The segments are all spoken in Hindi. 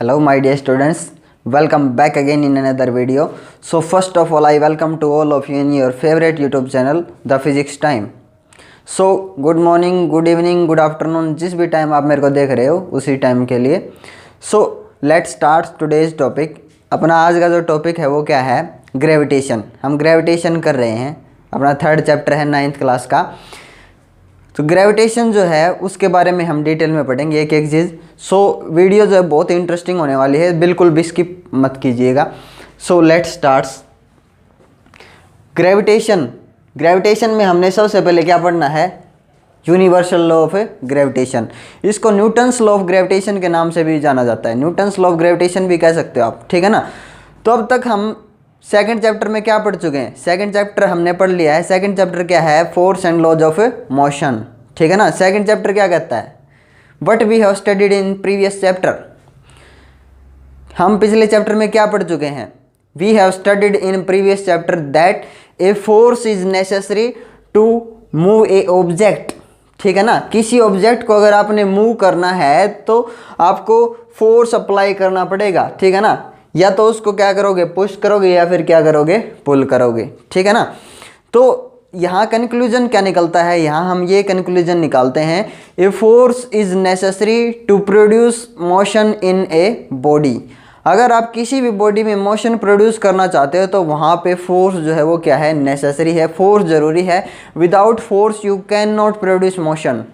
Hello my dear students, welcome back again in another video. So first of all I welcome to all of you in your favorite YouTube channel The Physics Time. So good morning, good evening, good afternoon, जिस भी टाइम आप मेरे को देख रहे हो उसी टाइम के लिए. So let's start today's topic. अपना आज का जो टॉपिक है वो क्या है? ग्रेविटेशन. हम ग्रेविटेशन कर रहे हैं, अपना थर्ड चैप्टर है 9th क्लास का. तो ग्रेविटेशन जो है उसके बारे में हम डिटेल में पढ़ेंगे एक एक चीज़. सो वीडियो जो है बहुत इंटरेस्टिंग होने वाली है, बिल्कुल भी स्किप मत कीजिएगा. So let's starts. ग्रेविटेशन में हमने सबसे पहले क्या पढ़ना है? Universal law of gravitation. इसको न्यूटन्स लॉ ऑफ ग्रेविटेशन के नाम से भी जाना जाता है. न्यूटन्स लॉ ऑफ ग्रेविटेशन भी कह सकते हो आप, ठीक है ना. तो अब तक हम सेकंड चैप्टर में क्या पढ़ चुके हैं? सेकंड चैप्टर हमने पढ़ लिया है. सेकंड चैप्टर क्या है? Force and laws of motion, ठीक है ना. सेकंड चैप्टर क्या कहता है? What we have studied in previous chapter. हम पिछले चैप्टर में क्या पढ़ चुके हैं? We have studied in previous chapter that a force is necessary to move a object, ठीक है ना. किसी ऑब्जेक्ट को अगर आपने मूव करना है तो आपको फोर्स अप्लाई करना पड़ेगा, ठीक है ना. या तो उसको क्या करोगे? पुश करोगे या फिर क्या करोगे? पुल करोगे, ठीक है ना. तो यहाँ कंक्लूजन क्या निकलता है? यहाँ हम ये कंक्लूजन निकालते हैं, a force is necessary to produce motion in a body. अगर आप किसी भी बॉडी में मोशन प्रोड्यूस करना चाहते हो तो वहाँ पे फोर्स जो है वो क्या है? नेसेसरी है. फोर्स ज़रूरी है. Without force you can not produce motion.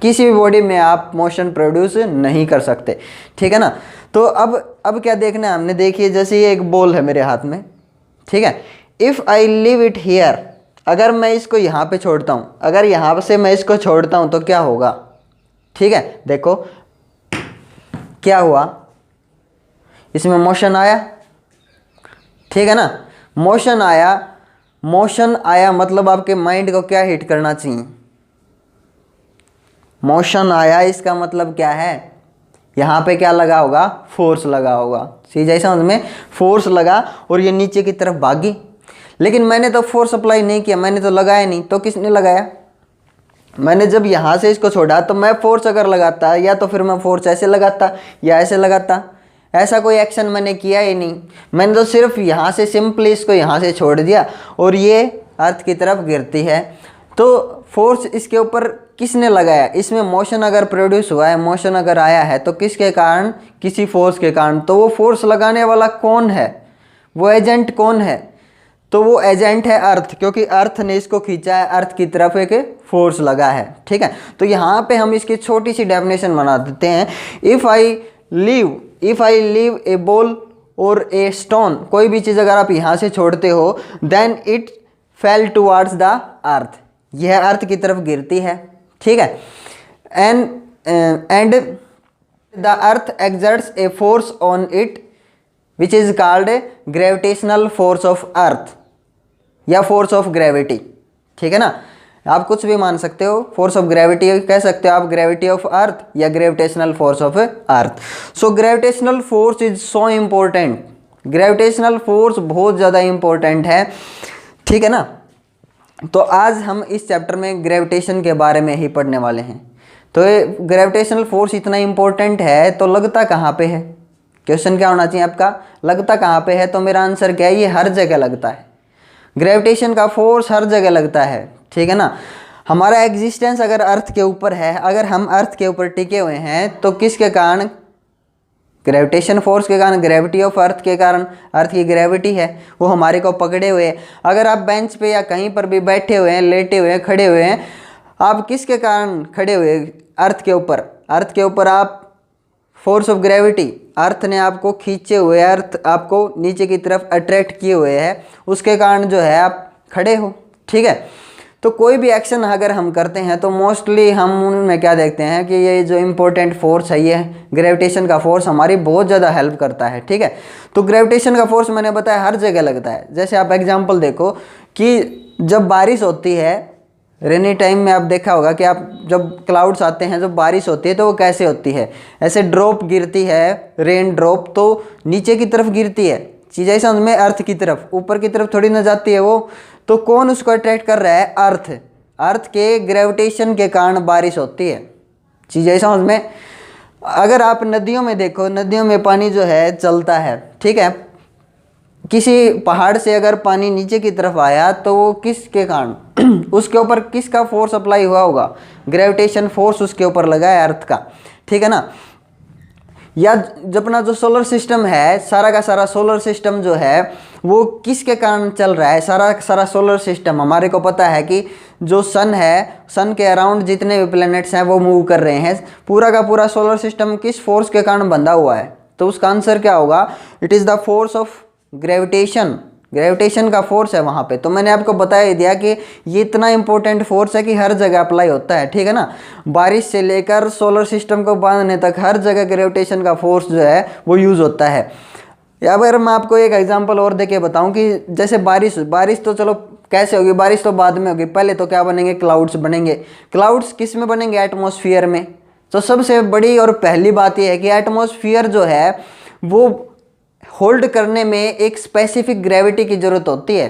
किसी भी बॉडी में आप मोशन प्रोड्यूस नहीं कर सकते, ठीक है ना. तो अब क्या देखना है हमने? देखिए जैसे ये एक बॉल है मेरे हाथ में, ठीक है. If I leave it here, अगर मैं इसको यहाँ पे छोड़ता हूँ, अगर यहाँ से मैं इसको छोड़ता हूँ तो क्या होगा? ठीक है, देखो क्या हुआ, इसमें मोशन आया, ठीक है ना. मोशन आया मतलब आपके माइंड को क्या हिट करना चाहिए? मोशन आया, इसका मतलब क्या है? यहाँ पे क्या लगा होगा? फोर्स लगा होगा. सीधा ही समझ में, फोर्स लगा और ये नीचे की तरफ भागी. लेकिन मैंने तो फोर्स अप्लाई नहीं किया, मैंने तो लगाया नहीं. तो किसने लगाया? मैंने जब यहाँ से इसको छोड़ा तो मैं फोर्स अगर लगाता या तो फिर मैं फोर्स ऐसे लगाता या ऐसे लगाता. ऐसा कोई एक्शन मैंने किया ही नहीं. मैंने तो सिर्फ यहाँ से सिंपली इसको यहाँ से छोड़ दिया और ये अर्थ की तरफ गिरती है. तो फोर्स इसके ऊपर किसने लगाया? इसमें मोशन अगर प्रोड्यूस हुआ है, मोशन अगर आया है तो किसके कारण? किसी फोर्स के कारण. तो वो फोर्स लगाने वाला कौन है? वो एजेंट कौन है? तो वो एजेंट है अर्थ, क्योंकि अर्थ ने इसको खींचा है, अर्थ की तरफ एक फोर्स लगा है, ठीक है. तो यहाँ पे हम इसकी छोटी सी डेफिनेशन बना देते हैं. If I leave A ball और ए स्टोन, कोई भी चीज़ अगर आप यहाँ से छोड़ते हो, then it fell towards the earth, यह अर्थ की तरफ गिरती है, ठीक है. And the earth exerts a force on it which is called gravitational force of earth या फोर्स ऑफ ग्रेविटी, ठीक है ना. आप कुछ भी मान सकते हो, फोर्स ऑफ ग्रेविटी कह सकते हो आप, ग्रेविटी ऑफ अर्थ या gravitational force of earth. So gravitational force is so important. Gravitational force बहुत ज़्यादा इम्पोर्टेंट है, ठीक है ना. तो आज हम इस चैप्टर में ग्रेविटेशन के बारे में ही पढ़ने वाले हैं. तो ये ग्रेविटेशनल फोर्स इतना इम्पोर्टेंट है तो लगता कहाँ पे है? क्वेश्चन क्या होना चाहिए आपका? लगता कहाँ पे है? तो मेरा आंसर क्या है? ये हर जगह लगता है. ग्रेविटेशन का फोर्स हर जगह लगता है, ठीक है ना. हमारा एग्जिस्टेंस अगर अर्थ के ऊपर है, अगर हम अर्थ के ऊपर टिके हुए हैं तो किसके कारण? ग्रेविटेशन फोर्स के कारण, ग्रेविटी ऑफ अर्थ के कारण. अर्थ की ग्रेविटी है वो हमारे को पकड़े हुए है. अगर आप बेंच पे या कहीं पर भी बैठे हुए हैं, लेटे हुए हैं, खड़े हुए हैं, आप किसके कारण खड़े हुए? अर्थ के ऊपर. अर्थ के ऊपर आप फोर्स ऑफ ग्रेविटी, अर्थ ने आपको खींचे हुए, अर्थ आपको नीचे की तरफ अट्रैक्ट किए हुए है, उसके कारण जो है आप खड़े हो, ठीक है. तो कोई भी एक्शन अगर हम करते हैं तो मोस्टली हम उनमें क्या देखते हैं कि ये जो इम्पोर्टेंट फोर्स है, ये ग्रेविटेशन का फोर्स हमारी बहुत ज़्यादा हेल्प करता है, ठीक है. तो ग्रेविटेशन का फोर्स मैंने बताया हर जगह लगता है. जैसे आप एग्जांपल देखो कि जब बारिश होती है, रेनी टाइम में आप देखा होगा कि आप जब क्लाउड्स आते हैं, जब बारिश होती है तो वो कैसे होती है? ऐसे ड्रॉप गिरती है, रेन ड्रॉप, तो नीचे की तरफ गिरती है. चीज़ ऐसा में अर्थ की तरफ, ऊपर की तरफ थोड़ी ना जाती है वो. तो कौन उसको अट्रैक्ट कर रहा है? अर्थ. अर्थ के ग्रेविटेशन के कारण बारिश होती है. चीज़ ऐसा में अगर आप नदियों में देखो, नदियों में पानी जो है चलता है, ठीक है। किसी पहाड़ से अगर पानी नीचे की तरफ आया तो वो किसके कारण उसके ऊपर किसका फोर्स अप्लाई हुआ होगा? ग्रेविटेशन फोर्स उसके ऊपर लगा है, अर्थ का, ठीक है ना। या जब अपना जो सोलर सिस्टम है, सारा का सारा सोलर सिस्टम जो है वो किसके कारण चल रहा है? सारा सारा सोलर सिस्टम, हमारे को पता है कि जो सन है, सन के अराउंड जितने भी प्लैनेट्स हैं वो मूव कर रहे हैं। पूरा का पूरा सोलर सिस्टम किस फोर्स के कारण बंधा हुआ है? तो उसका आंसर क्या होगा? It is the force of gravitation. Gravitation का फोर्स है वहाँ पे। तो मैंने आपको बता ही दिया कि ये इतना इंपॉर्टेंट फोर्स है कि हर जगह अप्लाई होता है, ठीक है ना। बारिश से लेकर सोलर सिस्टम को बांधने तक हर जगह ग्रेविटेशन का फोर्स जो है वो यूज़ होता है। अगर मैं आपको एक एग्जांपल और देके बताऊं कि जैसे बारिश तो चलो कैसे होगी, बारिश तो बाद में होगी, पहले तो क्या बनेंगे? क्लाउड्स बनेंगे। क्लाउड्स किस में बनेंगे? एटमॉस्फेयर में। तो सबसे बड़ी और पहली बात यह है कि एटमॉस्फेयर जो है वो होल्ड करने में एक स्पेसिफिक ग्रेविटी की ज़रूरत होती है,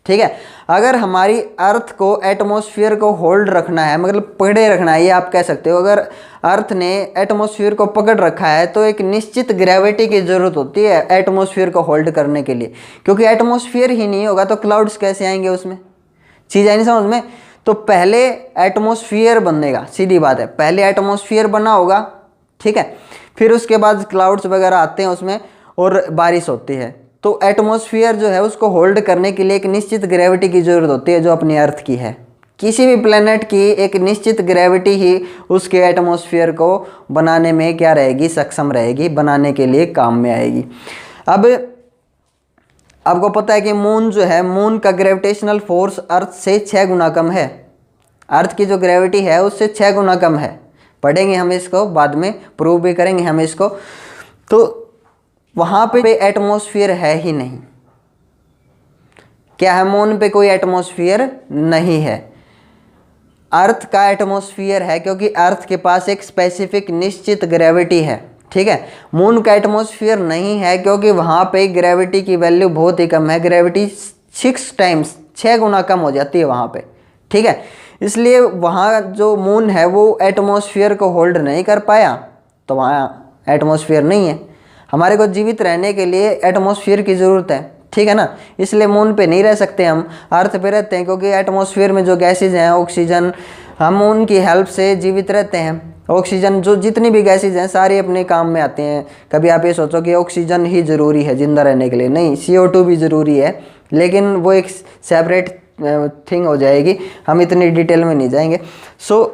ठीक है। अगर हमारी अर्थ को, एटमॉस्फेयर को होल्ड रखना है, मतलब पकड़े रखना है, ये आप कह सकते हो। अगर अर्थ ने एटमॉस्फेयर को पकड़ रखा है तो एक निश्चित ग्रेविटी की ज़रूरत होती है एटमॉस्फेयर को होल्ड करने के लिए, क्योंकि एटमॉस्फेयर ही नहीं होगा तो क्लाउड्स कैसे आएंगे? उसमें चीज़ आई नहीं समझ में। तो पहले एटमॉस्फेयर बनेगा, सीधी बात है, पहले एटमॉस्फेयर बना होगा, ठीक है। फिर उसके बाद क्लाउड्स वगैरह आते हैं उसमें और बारिश होती है। तो एटमॉस्फेयर जो है उसको होल्ड करने के लिए एक निश्चित ग्रेविटी की ज़रूरत होती है जो अपनी अर्थ की है। किसी भी प्लेनेट की एक निश्चित ग्रेविटी ही उसके एटमॉस्फेयर को बनाने में क्या रहेगी? सक्षम रहेगी, बनाने के लिए काम में आएगी। अब आपको पता है कि मून जो है, मून का ग्रेविटेशनल फोर्स अर्थ से 6 गुना कम है। अर्थ की जो ग्रेविटी है उससे 6 गुना कम है। पढ़ेंगे हम इसको, बाद में प्रूव भी करेंगे हम इसको। तो वहाँ पे एटमॉस्फेयर है ही नहीं। क्या है? मून पे कोई एटमॉस्फेयर नहीं है। अर्थ का एटमॉस्फेयर है क्योंकि अर्थ के पास एक स्पेसिफिक निश्चित ग्रेविटी है, ठीक है। मून का एटमॉस्फेयर नहीं है क्योंकि वहाँ पे ग्रेविटी की वैल्यू बहुत ही कम है। ग्रेविटी 6 गुना कम हो जाती है वहाँ पे, ठीक है। इसलिए वहाँ जो मून है वो एटमॉस्फेयर को होल्ड नहीं कर पाया, तो वहाँ एटमॉस्फेयर नहीं है। हमारे को जीवित रहने के लिए एटमॉस्फेयर की ज़रूरत है, ठीक है ना। इसलिए मून पे नहीं रह सकते, हम अर्थ पे रहते हैं क्योंकि एटमॉस्फेयर में जो गैसेज हैं, ऑक्सीजन, हम उनकी हेल्प से जीवित रहते हैं। ऑक्सीजन, जो जितनी भी गैसेज हैं सारी अपने काम में आते हैं। कभी आप ये सोचो कि ऑक्सीजन ही ज़रूरी है ज़िंदा रहने के लिए, नहीं, CO2 भी ज़रूरी है, लेकिन वो एक सेपरेट थिंग हो जाएगी, हम इतनी डिटेल में नहीं जाएंगे। So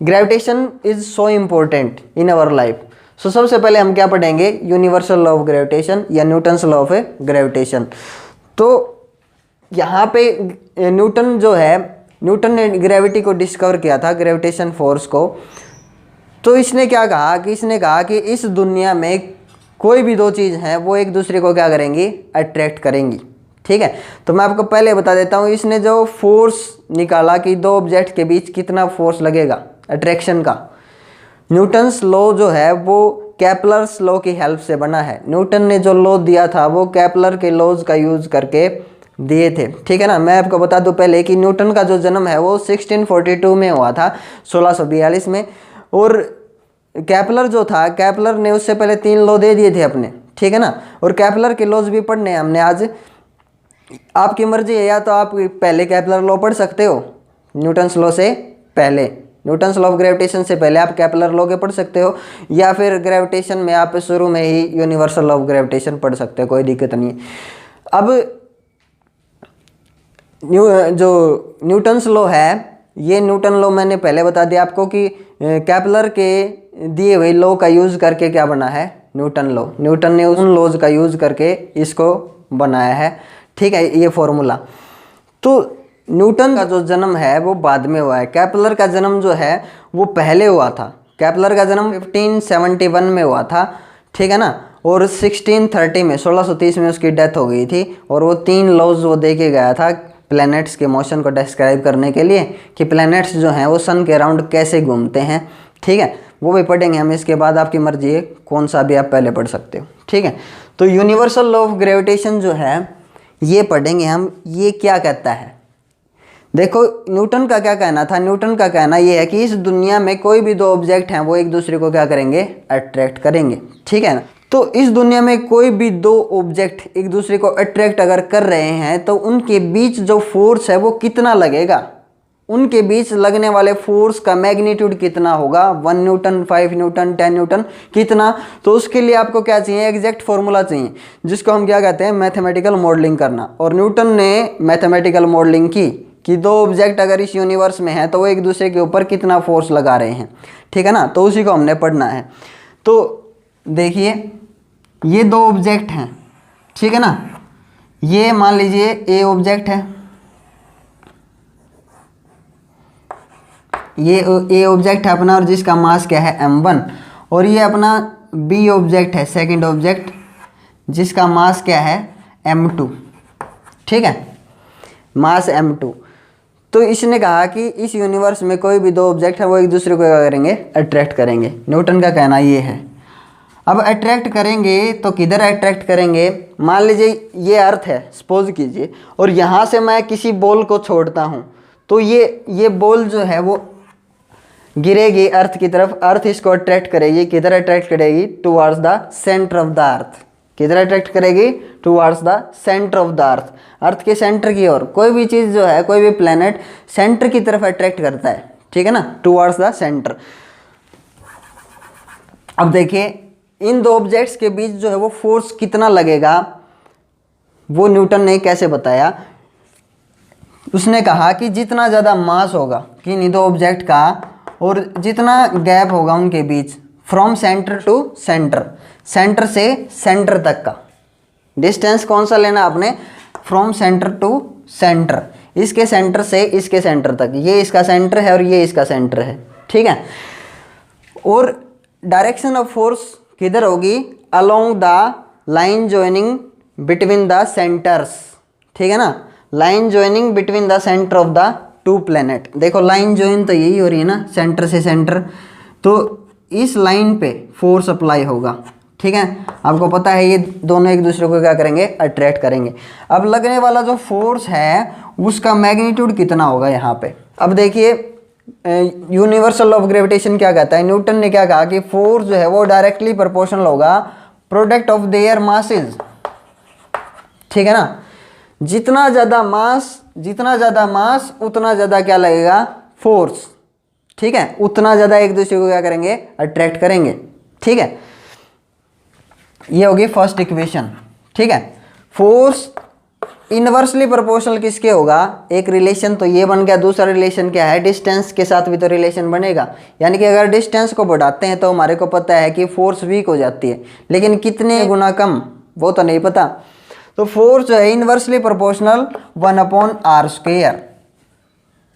gravitation is so important in our life. So सबसे पहले हम क्या पढ़ेंगे? यूनिवर्सल लॉ ऑफ ग्रेविटेशन या न्यूटन्स लॉ ऑफ ग्रेविटेशन। तो यहाँ पे न्यूटन जो है, न्यूटन ने ग्रेविटी को डिस्कवर किया था, ग्रेविटेशन फोर्स को। तो इसने क्या कहा कि इसने कहा कि इस दुनिया में कोई भी दो चीज़ हैं वो एक दूसरे को क्या करेंगी? अट्रैक्ट करेंगी, ठीक है। तो मैं आपको पहले बता देता हूँ, इसने जो फोर्स निकाला कि दो ऑब्जेक्ट के बीच कितना फोर्स लगेगा अट्रैक्शन का। न्यूटन्स लॉ जो है वो केपलर्स लॉ की हेल्प से बना है। न्यूटन ने जो लॉ दिया था वो केपलर के लॉज का यूज़ करके दिए थे, ठीक है ना। मैं आपको बता दूं पहले कि न्यूटन का जो जन्म है वो 1642 में हुआ था, 1642 में। और केपलर जो था, केपलर ने उससे पहले 3 लॉ दे दिए थे अपने, ठीक है ना। और केपलर के लॉज भी पढ़ने हैं हमने आज। आपकी मर्जी है, या तो आप पहले केपलर लॉ पढ़ सकते हो न्यूटन्स लॉ से पहले, न्यूटन्स लॉ ऑफ ग्रेविटेशन से पहले आप केपलर लॉ के पढ़ सकते हो, या फिर ग्रेविटेशन में आप शुरू में ही यूनिवर्सल लॉ ऑफ ग्रेविटेशन पढ़ सकते हो, कोई दिक्कत नहीं है। अब जो न्यूटन्स लॉ है, ये न्यूटन लॉ मैंने पहले बता दिया आपको कि केपलर के दिए हुए लॉ का यूज़ करके क्या बना है? Newton law. न्यूटन ने उन लॉज का यूज़ करके इसको बनाया है, ठीक है, ये फॉर्मूला। तो न्यूटन का जो जन्म है वो बाद में हुआ है, केपलर का जन्म जो है वो पहले हुआ था। केपलर का जन्म 1571 में हुआ था, ठीक है ना। और 1630 में, 1630 में उसकी डेथ हो गई थी। और वो 3 लॉज वो दे के गया था प्लैनेट्स के मोशन को डिस्क्राइब करने के लिए, कि प्लैनेट्स जो हैं वो सन के अराउंड कैसे घूमते हैं, ठीक है। वो भी पढ़ेंगे हम इसके बाद, आपकी मर्जी है कौन सा भी आप पहले पढ़ सकते हो, ठीक है। तो यूनिवर्सल लॉ ऑफ ग्रेविटेशन जो है ये पढ़ेंगे हम। ये क्या कहता है? देखो न्यूटन का क्या कहना था, न्यूटन का कहना ये है कि इस दुनिया में कोई भी दो ऑब्जेक्ट हैं वो एक दूसरे को क्या करेंगे, अट्रैक्ट करेंगे, ठीक है ना। तो इस दुनिया में कोई भी दो ऑब्जेक्ट एक दूसरे को अट्रैक्ट अगर कर रहे हैं तो उनके बीच जो फोर्स है वो कितना लगेगा, उनके बीच लगने वाले फोर्स का मैग्नीट्यूड कितना होगा, 1 न्यूटन, 5 न्यूटन, 10 न्यूटन, कितना। तो उसके लिए आपको क्या चाहिए, एग्जैक्ट फॉर्मूला चाहिए, जिसको हम क्या कहते हैं, मैथमेटिकल मॉडलिंग करना। और न्यूटन ने मैथमेटिकल मॉडलिंग की कि दो ऑब्जेक्ट अगर इस यूनिवर्स में है तो वो एक दूसरे के ऊपर कितना फोर्स लगा रहे हैं, ठीक है ना। तो उसी को हमने पढ़ना है। तो देखिए ये दो ऑब्जेक्ट हैं, ठीक है ना। ये मान लीजिए ए ऑब्जेक्ट है, ये ए ऑब्जेक्ट है अपना, और जिसका मास क्या है m1। और ये अपना बी ऑब्जेक्ट है, सेकंड ऑब्जेक्ट, जिसका मास क्या है m2, ठीक है, मास m2। तो इसने कहा कि इस यूनिवर्स में कोई भी दो ऑब्जेक्ट है वो एक दूसरे को क्या करेंगे, अट्रैक्ट करेंगे। न्यूटन का कहना ये है। अब अट्रैक्ट करेंगे तो किधर अट्रैक्ट करेंगे, मान लीजिए ये अर्थ है सपोज कीजिए, और यहाँ से मैं किसी बॉल को छोड़ता हूँ तो ये बॉल जो है वो गिरेगी अर्थ की तरफ, अर्थ इसको अट्रैक्ट करेगी, किधर अट्रैक्ट करेगी, towards the centre of the earth. किधर अट्रैक्ट करेगी, towards the centre of the earth, earth के सेंटर की ओर। कोई भी चीज़ जो है, कोई भी प्लेनेट सेंटर की तरफ अट्रैक्ट करता है, ठीक है ना, टुवर्ड्स द सेंटर। अब देखिए इन दो ऑब्जेक्ट्स के बीच जो है वो फोर्स कितना लगेगा, वो न्यूटन ने कैसे बताया। उसने कहा कि जितना ज़्यादा मास होगा किन्हीं दो ऑब्जेक्ट का, और जितना गैप होगा उनके बीच, from centre to centre, centre से सेंटर तक का डिस्टेंस कौन सा लेना आपने, फ्रॉम सेंटर टू सेंटर, इसके सेंटर से इसके सेंटर तक, ये इसका सेंटर है और ये इसका सेंटर है, ठीक है। और डायरेक्शन ऑफ फोर्स किधर होगी, along the line joining between the centres, ठीक है ना, line joining between the centre of the to planet. देखो लाइन जॉइन तो यही हो रही है ना, सेंटर से सेंटर, तो इस लाइन पे फोर्स अप्लाई होगा, ठीक है। आपको पता है ये दोनों एक दूसरे को क्या करेंगे, अट्रैक्ट करेंगे। अब लगने वाला जो फोर्स है उसका मैग्नीट्यूड कितना होगा यहाँ पे। अब देखिए यूनिवर्सल ऑफ ग्रेविटेशन क्या कहता है, न्यूटन ने क्या कहा कि फोर्स जो है वो डायरेक्टली प्रोपोर्शनल होगा प्रोडक्ट ऑफ देयर मासेस, ठीक है ना। जितना ज़्यादा मास उतना ज़्यादा क्या लगेगा, फोर्स, ठीक है, उतना ज़्यादा एक दूसरे को क्या करेंगे, अट्रैक्ट करेंगे, ठीक है। ये होगी फर्स्ट इक्वेशन, ठीक है। फोर्स इनवर्सली प्रोपोर्शनल किसके होगा, एक रिलेशन तो ये बन गया, दूसरा रिलेशन क्या है, डिस्टेंस के साथ भी तो रिलेशन बनेगा। यानी कि अगर डिस्टेंस को बढ़ाते हैं तो हमारे को पता है कि फोर्स वीक हो जाती है, लेकिन कितने गुना कम वो तो नहीं पता। तो फोर्स जो है इनवर्सली प्रोपोर्शनल 1/r²,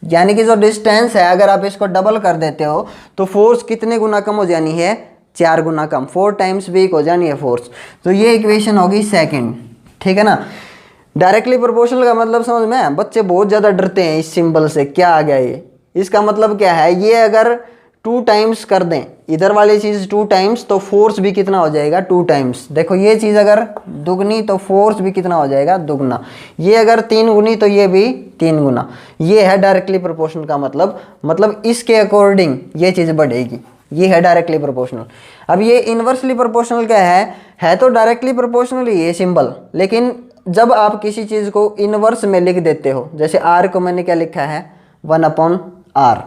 यानी कि जो डिस्टेंस है अगर आप इसको डबल कर देते हो तो फोर्स कितने गुना कम हो जानी है, 4 गुना कम, 4 टाइम्स वीक हो जानी है फोर्स। तो ये इक्वेशन होगी सेकंड, ठीक है ना। डायरेक्टली प्रोपोर्शनल का मतलब समझ में, बच्चे बहुत ज़्यादा डरते हैं इस सिंबल से, क्या आ गया ये, इसका मतलब क्या है, ये अगर 2 टाइम्स कर दें इधर वाली चीज़ 2 टाइम्स तो फोर्स भी कितना हो जाएगा, 2 टाइम्स। देखो ये चीज़ अगर दुगनी तो फोर्स भी कितना हो जाएगा, दुगना। ये अगर 3 गुनी तो ये भी 3 गुना। ये है डायरेक्टली प्रोपोर्शनल का मतलब इसके अकॉर्डिंग ये चीज़ बढ़ेगी, ये है डायरेक्टली प्रोपोर्शनल। अब ये इनवर्सली प्रोपोर्शनल क्या है तो डायरेक्टली प्रोपोर्शनल ही ये सिंबल, लेकिन जब आप किसी चीज़ को इनवर्स में लिख देते हो, जैसे आर को मैंने क्या लिखा है 1/r,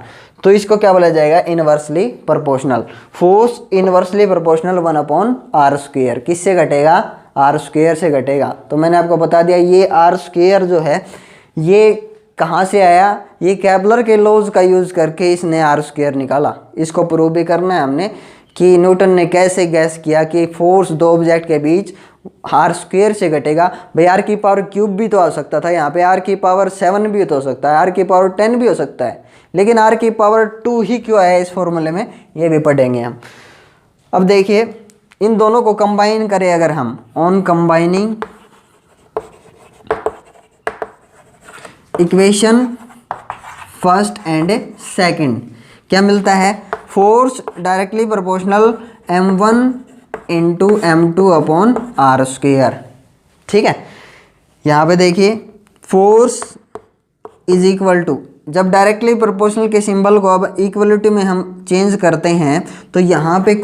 तो इसको क्या बोला जाएगा, inversely proportional. Force inversely proportional 1/r², किससे घटेगा, r² से घटेगा। तो मैंने आपको बता दिया ये r² जो है ये कहाँ से आया, ये केपलर के लॉज का यूज़ करके इसने r² निकाला। इसको प्रूव भी करना है हमने कि न्यूटन ने कैसे गैस किया कि फोर्स दो ऑब्जेक्ट के बीच r² से घटेगा। भाई r³ भी तो आ सकता था, यहाँ पे r7 भी तो हो सकता है, r10 भी हो सकता है, लेकिन r2 ही क्यों आया इस फॉर्मूले में, ये भी पढ़ेंगे हम। अब देखिए इन दोनों को कंबाइन करें अगर हम, on combining equation first and second, क्या मिलता है, force directly proportional m1 × m2/r², ठीक है। यहाँ पे देखिए फोर्स इज इक्वल टू, जब डायरेक्टली प्रोपोर्शनल के सिंबल को अब इक्वलिटी में हम चेंज करते हैं तो यहाँ पे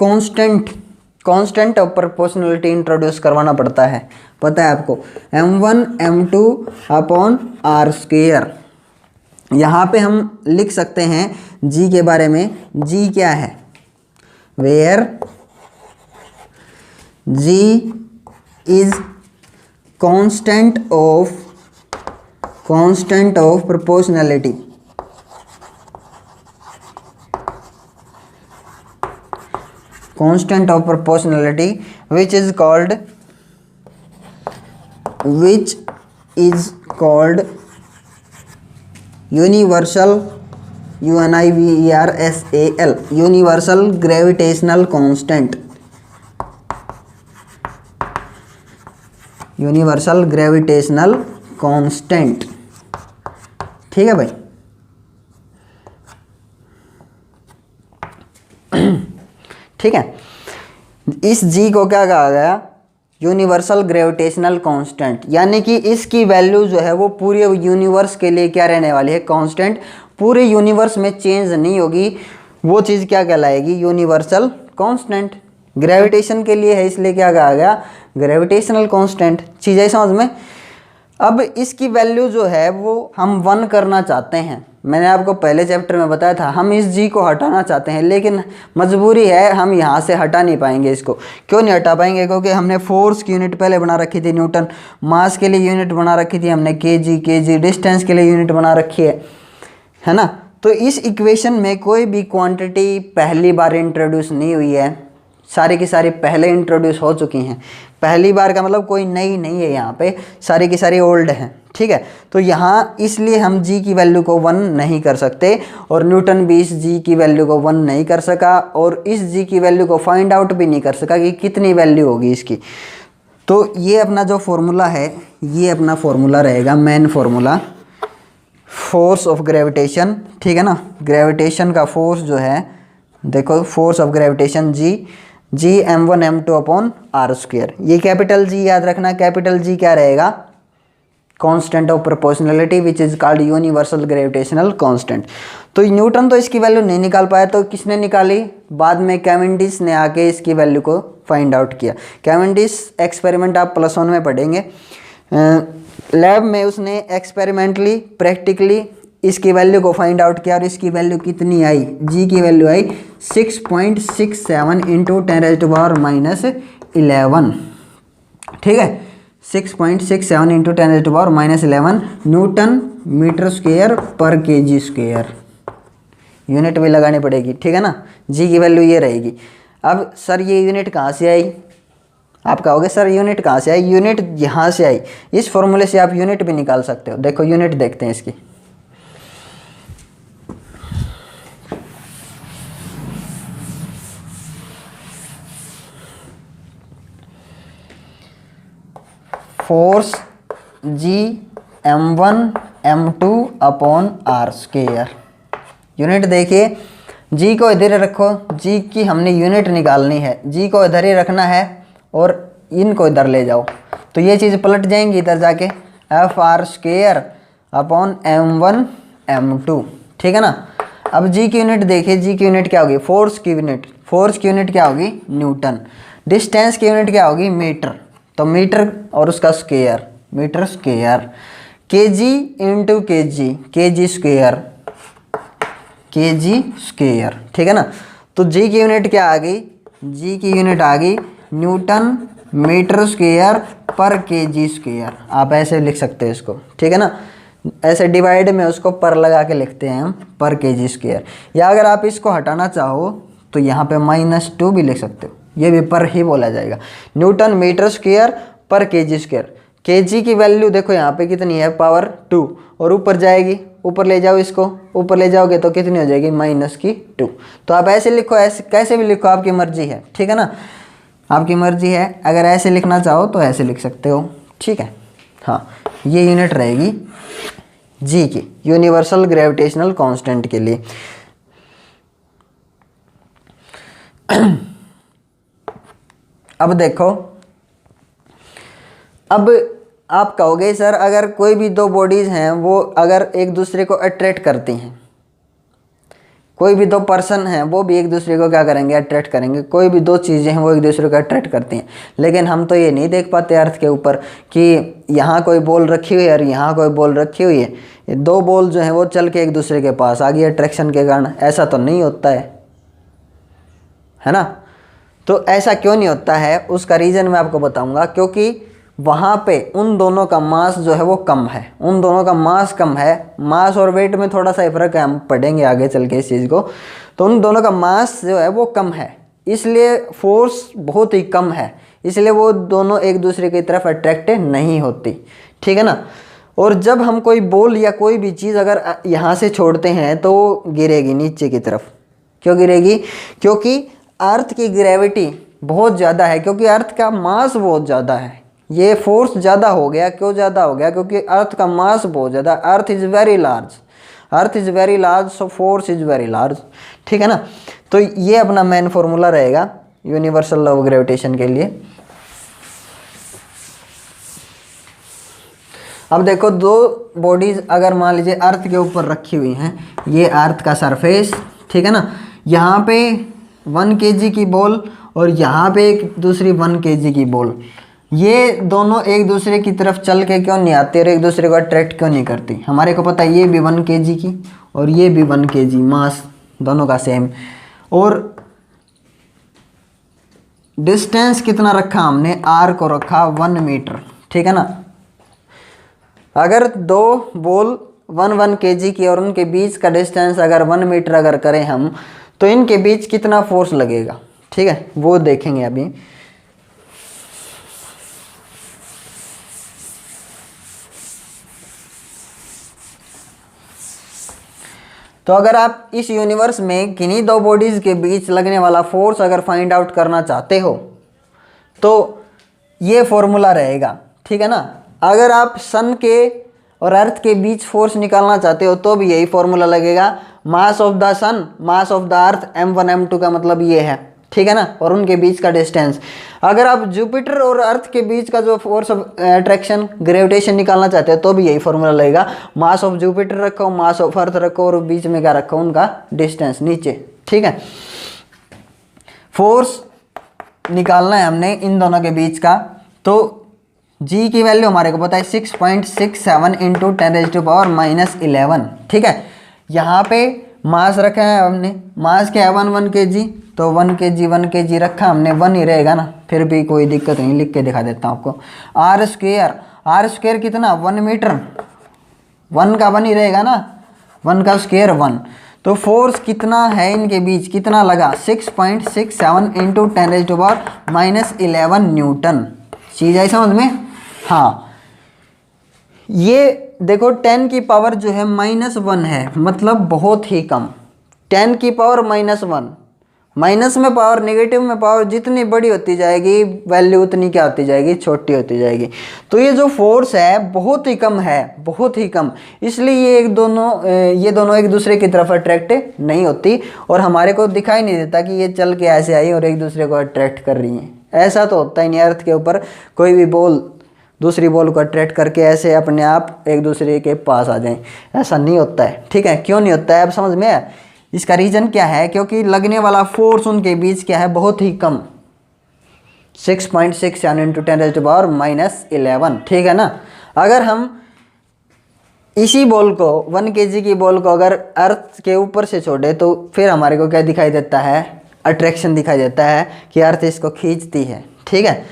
कांस्टेंट ऑफ प्रोपोर्शनलिटी इंट्रोड्यूस करवाना पड़ता है, पता है आपको, m1 m2 upon r square. यहाँ पे हम लिख सकते हैं g के बारे में, g क्या है, where g is constant of proportionality, constant of proportionality which is called universal universal universal gravitational constant, universal gravitational constant। ठीक है भाई, ठीक है। इस जी को क्या कहा गया, यूनिवर्सल ग्रेविटेशनल कांस्टेंट, यानी कि इसकी वैल्यू जो है वो पूरे यूनिवर्स के लिए क्या रहने वाली है, कांस्टेंट, पूरे यूनिवर्स में चेंज नहीं होगी, वो चीज़ क्या कहलाएगी, यूनिवर्सल कांस्टेंट। ग्रेविटेशन के लिए है इसलिए क्या कहा गया, ग्रेविटेशनल कांस्टेंट। चीज़ है समझ में। अब इसकी वैल्यू जो है वो हम 1 करना चाहते हैं, मैंने आपको पहले चैप्टर में बताया था, हम इस जी को हटाना चाहते हैं लेकिन मजबूरी है, हम यहाँ से हटा नहीं पाएंगे इसको। क्यों नहीं हटा पाएंगे, क्योंकि हमने फोर्स की यूनिट पहले बना रखी थी न्यूटन, मास के लिए यूनिट बना रखी थी हमने केजी, डिस्टेंस के लिए यूनिट बना रखी है ना। तो इस इक्वेशन में कोई भी क्वांटिटी पहली बार इंट्रोड्यूस नहीं हुई है, सारी की सारी पहले इंट्रोड्यूस हो चुकी हैं। पहली बार का मतलब कोई नई नहीं है, यहाँ पे सारी की सारी ओल्ड हैं, ठीक है। तो यहाँ इसलिए हम जी की वैल्यू को 1 नहीं कर सकते, और न्यूटन भी इस जी की वैल्यू को 1 नहीं कर सका, और इस जी की वैल्यू को फाइंड आउट भी नहीं कर सका कि कितनी वैल्यू होगी इसकी। तो ये अपना जो फॉर्मूला है, ये अपना फॉर्मूला रहेगा, main formula, force of gravitation, ठीक है ना। ग्रेविटेशन का फोर्स जो है, देखो force of gravitation G m1 m2 upon r square. ये कैपिटल जी याद रखना, कैपिटल जी क्या रहेगा, constant of proportionality which is called universal gravitational constant. तो न्यूटन तो इसकी वैल्यू नहीं निकाल पाया, तो किसने निकाली, बाद में कैवेंडिश ने आके इसकी वैल्यू को फाइंड आउट किया। कैवेंडिश एक्सपेरिमेंट आप +1 में पढ़ेंगे, लैब में उसने एक्सपेरिमेंटली प्रैक्टिकली इसकी वैल्यू को फाइंड आउट किया, और इसकी वैल्यू कितनी आई, जी की वैल्यू आई 6.67 इंटू 10⁻11, ठीक है, 6.67 इंटू 10⁻11 न्यूटन मीटर स्क्वायर पर केजी स्क्वायर। यूनिट भी लगानी पड़ेगी, ठीक है ना। जी की वैल्यू ये रहेगी। अब सर ये यूनिट कहाँ से आई, आप कहोगे सर यूनिट कहाँ से आई, यूनिट यहाँ से आई। इस फॉर्मूले से आप यूनिट भी निकाल सकते हो। देखो यूनिट देखते हैं इसकी, force G m1 m2 upon r square. Unit देखिए, जी को इधर रखो, जी की हमने यूनिट निकालनी है, जी को इधर ही रखना है और इनको इधर ले जाओ, तो ये चीज़ पलट जाएंगी इधर जाके, F R square upon m1 m2, ठीक है ना। अब जी की यूनिट देखिए, जी की यूनिट क्या होगी, फोर्स की यूनिट, फोर्स की यूनिट क्या होगी, न्यूटन। डिस्टेंस की यूनिट क्या होगी, मीटर, तो मीटर और उसका square, metre square. Kg into kg, kg square, kg square, ठीक है ना। तो जी की यूनिट क्या आ गई, जी की यूनिट आ गई न्यूटन मीटर स्क्वायर पर केजी स्क्वायर। आप ऐसे लिख सकते हैं इसको, ठीक है ना, ऐसे डिवाइड में उसको पर लगा के लिखते हैं हम, पर केजी स्क्वायर। या अगर आप इसको हटाना चाहो तो यहाँ पे -2 भी लिख सकते हो, ये भी पर ही बोला जाएगा। न्यूटन मीटर स्क्वायर पर केजी स्क्वायर। केजी की वैल्यू देखो यहाँ पे कितनी है, पावर 2, और ऊपर जाएगी, ऊपर ले जाओ इसको, ऊपर ले जाओगे तो कितनी हो जाएगी, -2। तो आप ऐसे लिखो, ऐसे कैसे भी लिखो, आपकी मर्जी है, ठीक है ना, आपकी मर्जी है। अगर ऐसे लिखना चाहो तो ऐसे लिख सकते हो, ठीक है। हाँ, ये यूनिट रहेगी जी की, यूनिवर्सल ग्रेविटेशनल कांस्टेंट के लिए। अब देखो, अब आप कहोगे सर अगर कोई भी दो बॉडीज़ हैं वो अगर एक दूसरे को अट्रैक्ट करती हैं, कोई भी दो पर्सन हैं वो भी एक दूसरे को क्या करेंगे, अट्रैक्ट करेंगे, कोई भी दो चीज़ें हैं वो एक दूसरे को अट्रैक्ट करती हैं, लेकिन हम तो ये नहीं देख पाते अर्थ के ऊपर कि यहाँ कोई बॉल रखी हुई है और यहाँ कोई बॉल रखी हुई है, ये दो बॉल जो हैं वो चल के एक दूसरे के पास आ गई अट्रैक्शन के कारण। ऐसा तो नहीं होता है ना। तो ऐसा क्यों नहीं होता है, उसका रीज़न मैं आपको बताऊँगा। क्योंकि वहाँ पे उन दोनों का मास जो है वो कम है, उन दोनों का मास कम है। मास और वेट में थोड़ा सा फर्क है, हम पढ़ेंगे आगे चल के इस चीज़ को। तो उन दोनों का मास जो है वो कम है, इसलिए फोर्स बहुत ही कम है, इसलिए वो दोनों एक दूसरे की तरफ अट्रैक्ट नहीं होती, ठीक है ना। और जब हम कोई बॉल या कोई भी चीज़ अगर यहाँ से छोड़ते हैं तो वो गिरेगी नीचे की तरफ। क्यों गिरेगी? क्योंकि अर्थ की ग्रेविटी बहुत ज़्यादा है, क्योंकि अर्थ का मास बहुत ज़्यादा है। ये फोर्स ज़्यादा हो गया, क्यों ज़्यादा हो गया? क्योंकि अर्थ का मास बहुत ज़्यादा, earth is very large, earth is very large, so force is very large, ठीक है ना। तो ये अपना मेन फॉर्मूला रहेगा यूनिवर्सल लॉ ऑफ ग्रेविटेशन के लिए। अब देखो दो बॉडीज़ अगर मान लीजिए अर्थ के ऊपर रखी हुई हैं, ये अर्थ का सरफेस, ठीक है ना, यहाँ पे 1 kg की बॉल और यहाँ पे एक दूसरी 1 kg की बॉल, ये दोनों एक दूसरे की तरफ चल के क्यों नहीं आते और एक दूसरे को अट्रैक्ट क्यों नहीं करती? हमारे को पता है ये भी 1 kg की और ये भी 1 kg, मास दोनों का सेम। और डिस्टेंस कितना रखा हमने? आर को रखा 1 मीटर, ठीक है ना। अगर दो बॉल 1 kg की और उनके बीच का डिस्टेंस अगर 1 मीटर अगर करें हम, तो इनके बीच कितना फोर्स लगेगा, ठीक है, वो देखेंगे अभी। तो अगर आप इस यूनिवर्स में किन्हीं दो बॉडीज़ के बीच लगने वाला फोर्स अगर फाइंड आउट करना चाहते हो तो ये फॉर्मूला रहेगा, ठीक है ना। अगर आप सन के और अर्थ के बीच फोर्स निकालना चाहते हो तो भी यही फॉर्मूला लगेगा। Mass of the sun, mass of the earth, m1 m2 का मतलब ये है, ठीक है ना, और उनके बीच का डिस्टेंस। अगर आप जुपिटर और अर्थ के बीच का जो फोर्स ऑफ अट्रैक्शन ग्रेविटेशन निकालना चाहते हो तो भी यही फॉर्मूला लगेगा। मास ऑफ जुपिटर रखो, मास ऑफ अर्थ रखो और बीच में क्या रखो? उनका डिस्टेंस नीचे, ठीक है। फोर्स निकालना है हमने इन दोनों के बीच का, तो जी की वैल्यू हमारे को पता है 6.67 इंटू 10⁻⁻11, ठीक है। यहाँ पे मास रखा है हमने, मास क्या है 1 kg, तो 1 kg रखा हमने, 1 ही रहेगा ना, फिर भी कोई दिक्कत नहीं, लिख के दिखा देता हूँ आपको। आर स्क्वायर कितना? 1 मीटर, 1 का 1 ही रहेगा ना, 1 का स्क्वायर 1। तो फोर्स कितना है इनके बीच, कितना लगा? 6.67 इंटू 10⁻11 न्यूटन। चीज़ आई समझ में? हाँ, ये देखो 10 की पावर जो है -1 है, मतलब बहुत ही कम। 10 की पावर -1, माइनस में पावर, नेगेटिव में पावर जितनी बड़ी होती जाएगी वैल्यू उतनी क्या होती जाएगी? छोटी होती जाएगी। तो ये जो फोर्स है बहुत ही कम है, बहुत ही कम, इसलिए ये दोनों एक दूसरे की तरफ अट्रैक्ट नहीं होती और हमारे को दिखाई नहीं देता कि ये चल के ऐसे आई और एक दूसरे को अट्रैक्ट कर रही हैं। ऐसा तो होता ही नहीं, अर्थ के ऊपर कोई भी बॉल दूसरी बॉल को अट्रैक्ट करके ऐसे अपने आप एक दूसरे के पास आ जाएं, ऐसा नहीं होता है, ठीक है। क्यों नहीं होता है अब समझ में आया? इसका रीज़न क्या है? क्योंकि लगने वाला फोर्स उनके बीच क्या है? बहुत ही कम, 6.67 इंटू 10⁻11, ठीक है ना। अगर हम इसी बॉल को 1 kg की बॉल को अगर अर्थ के ऊपर से छोड़े तो फिर हमारे को क्या दिखाई देता है? अट्रैक्शन दिखाई देता है कि अर्थ इसको खींचती है, ठीक है।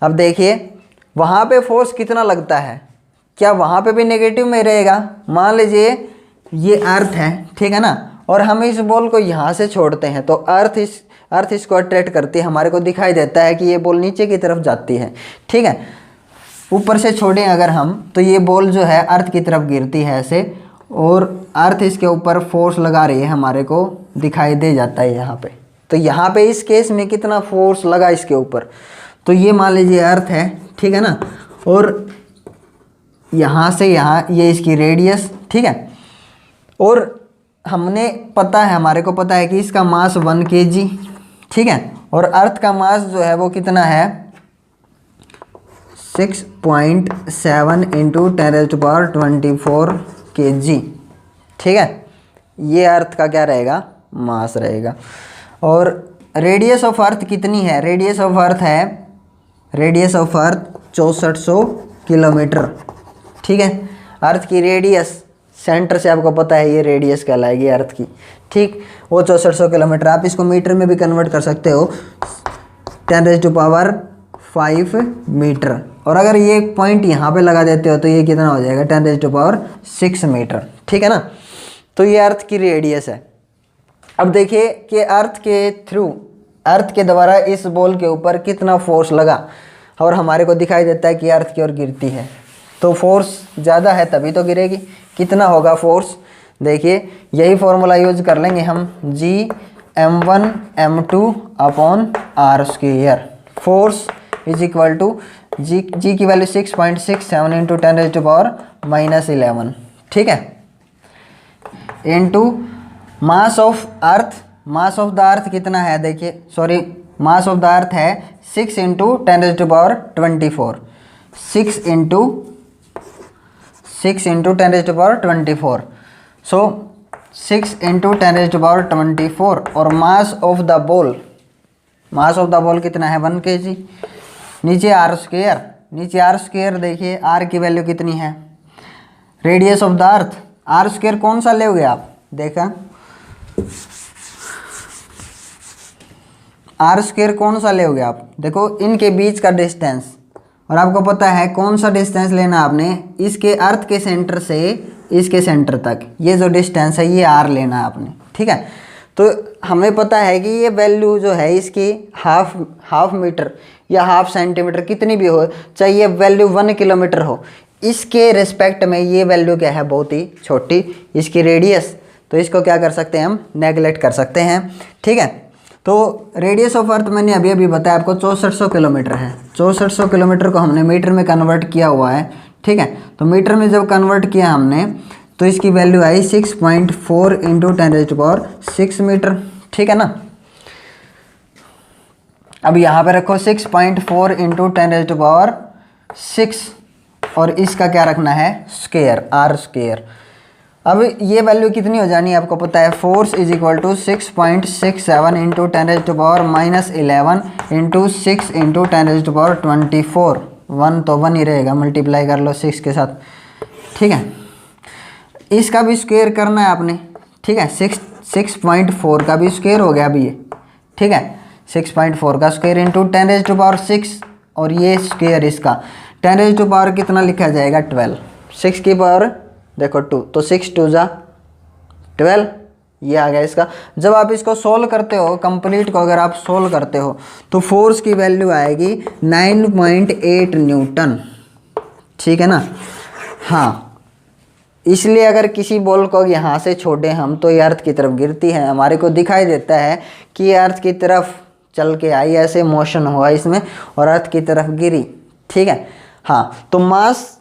अब देखिए वहाँ पे फोर्स कितना लगता है, क्या वहाँ पे भी नेगेटिव में रहेगा? मान लीजिए ये अर्थ है, ठीक है ना, और हम इस बॉल को यहाँ से छोड़ते हैं तो अर्थ इसको अट्रैक्ट करती है, हमारे को दिखाई देता है कि ये बॉल नीचे की तरफ जाती है, ठीक है। ऊपर से छोड़ें अगर हम तो ये बॉल जो है अर्थ की तरफ गिरती है ऐसे, और अर्थ इसके ऊपर फोर्स लगा रही है, हमारे को दिखाई दे जाता है यहाँ पे। तो यहाँ पे इस केस में कितना फोर्स लगा इसके ऊपर? तो ये मान लीजिए अर्थ है, ठीक है ना, और यहाँ से यहाँ ये इसकी रेडियस, ठीक है। और हमने पता है, हमारे को पता है कि इसका मास 1 kg, ठीक है, और अर्थ का मास जो है वो कितना है? 6.7 इंटू 10⁻24 kg। ठीक है, ये अर्थ का क्या रहेगा, मास रहेगा। और रेडियस ऑफ अर्थ कितनी है, रेडियस ऑफ अर्थ है, रेडियस ऑफ अर्थ 6400 किलोमीटर। ठीक है, अर्थ की रेडियस सेंटर से आपको पता है ये रेडियस कहलाएगी अर्थ की। ठीक, वो 6400 किलोमीटर। आप इसको मीटर में भी कन्वर्ट कर सकते हो, 10⁵ मीटर। और अगर ये पॉइंट यहाँ पे लगा देते हो तो ये कितना हो जाएगा, 10⁶ मीटर। ठीक है ना, तो ये अर्थ की रेडियस है। अब देखिए कि अर्थ के थ्रू, अर्थ के द्वारा इस बॉल के ऊपर कितना फोर्स लगा, और हमारे को दिखाई देता है कि अर्थ की ओर गिरती है, तो फोर्स ज़्यादा है तभी तो गिरेगी। कितना होगा फोर्स, देखिए यही फॉर्मूला यूज कर लेंगे हम, G(m1m2/r²). Force is equal to G की वैल्यू 6.67 इंटू 10⁻11। ठीक है, into mass of earth. Mass of the earth कितना है, देखिए sorry, mass of the earth है 6 इंटू 10⁻24। 6 इंटू 10⁻24। सो 6 इंटू 10⁻24। और मास of the ball, mass of the ball कितना है, 1 kg। नीचे r², नीचे r², देखिए r की वैल्यू कितनी है, radius of the earth. r² कौन सा लोगे आप, देखा r² कौन सा लोगे आप, देखो इनके बीच का डिस्टेंस, और आपको पता है कौन सा डिस्टेंस लेना आपने, इसके अर्थ के सेंटर से इसके सेंटर तक, ये जो डिस्टेंस है ये r लेना है आपने। ठीक है, तो हमें पता है कि ये वैल्यू जो है इसकी हाफ मीटर या हाफ सेंटीमीटर कितनी भी हो, चाहे ये वैल्यू 1 किलोमीटर हो, इसके रिस्पेक्ट में ये वैल्यू क्या है, बहुत ही छोटी इसकी रेडियस, तो इसको क्या कर सकते हैं हम, नेगलेक्ट कर सकते हैं। ठीक है, तो रेडियस ऑफ अर्थ मैंने अभी अभी बताया आपको 6400 किलोमीटर है। 6400 किलोमीटर को हमने मीटर में कन्वर्ट किया हुआ है। ठीक है, तो मीटर में जब कन्वर्ट किया हमने तो इसकी वैल्यू आई 6.4 इंटू 10⁻6 मीटर। ठीक है ना, अब यहाँ पे रखो 6.4 इंटू 10⁻6, और इसका क्या रखना है, स्क्वायर, r²। अब ये वैल्यू कितनी हो जानी है आपको पता है, force is equal to 6.67 into 10⁻11 into 6 into 10⁻24। 1 तो 1 ही रहेगा, मल्टीप्लाई कर लो 6 के साथ। ठीक है, इसका भी स्क्वायर करना है आपने। ठीक है, 6.4 का भी स्क्वायर हो गया अभी ये। ठीक है, 6.4 का स्क्वायर इंटू 10⁻6, और ये स्क्वायर इसका 10⁻ कितना लिखा जाएगा, 12। 6 की पावर देखो 2, तो 6 2 जा 12, ये आ गया इसका। जब आप इसको सोल्व करते हो, कंप्लीट को अगर आप सोल्व करते हो तो फोर्स की वैल्यू आएगी 9.8 न्यूटन। ठीक है ना, हाँ, इसलिए अगर किसी बॉल को यहाँ से छोड़े हम तो ये अर्थ की तरफ गिरती है, हमारे को दिखाई देता है कि ये अर्थ की तरफ चल के आई, ऐसे मोशन हुआ इसमें और अर्थ की तरफ गिरी। ठीक है, हाँ, तो मास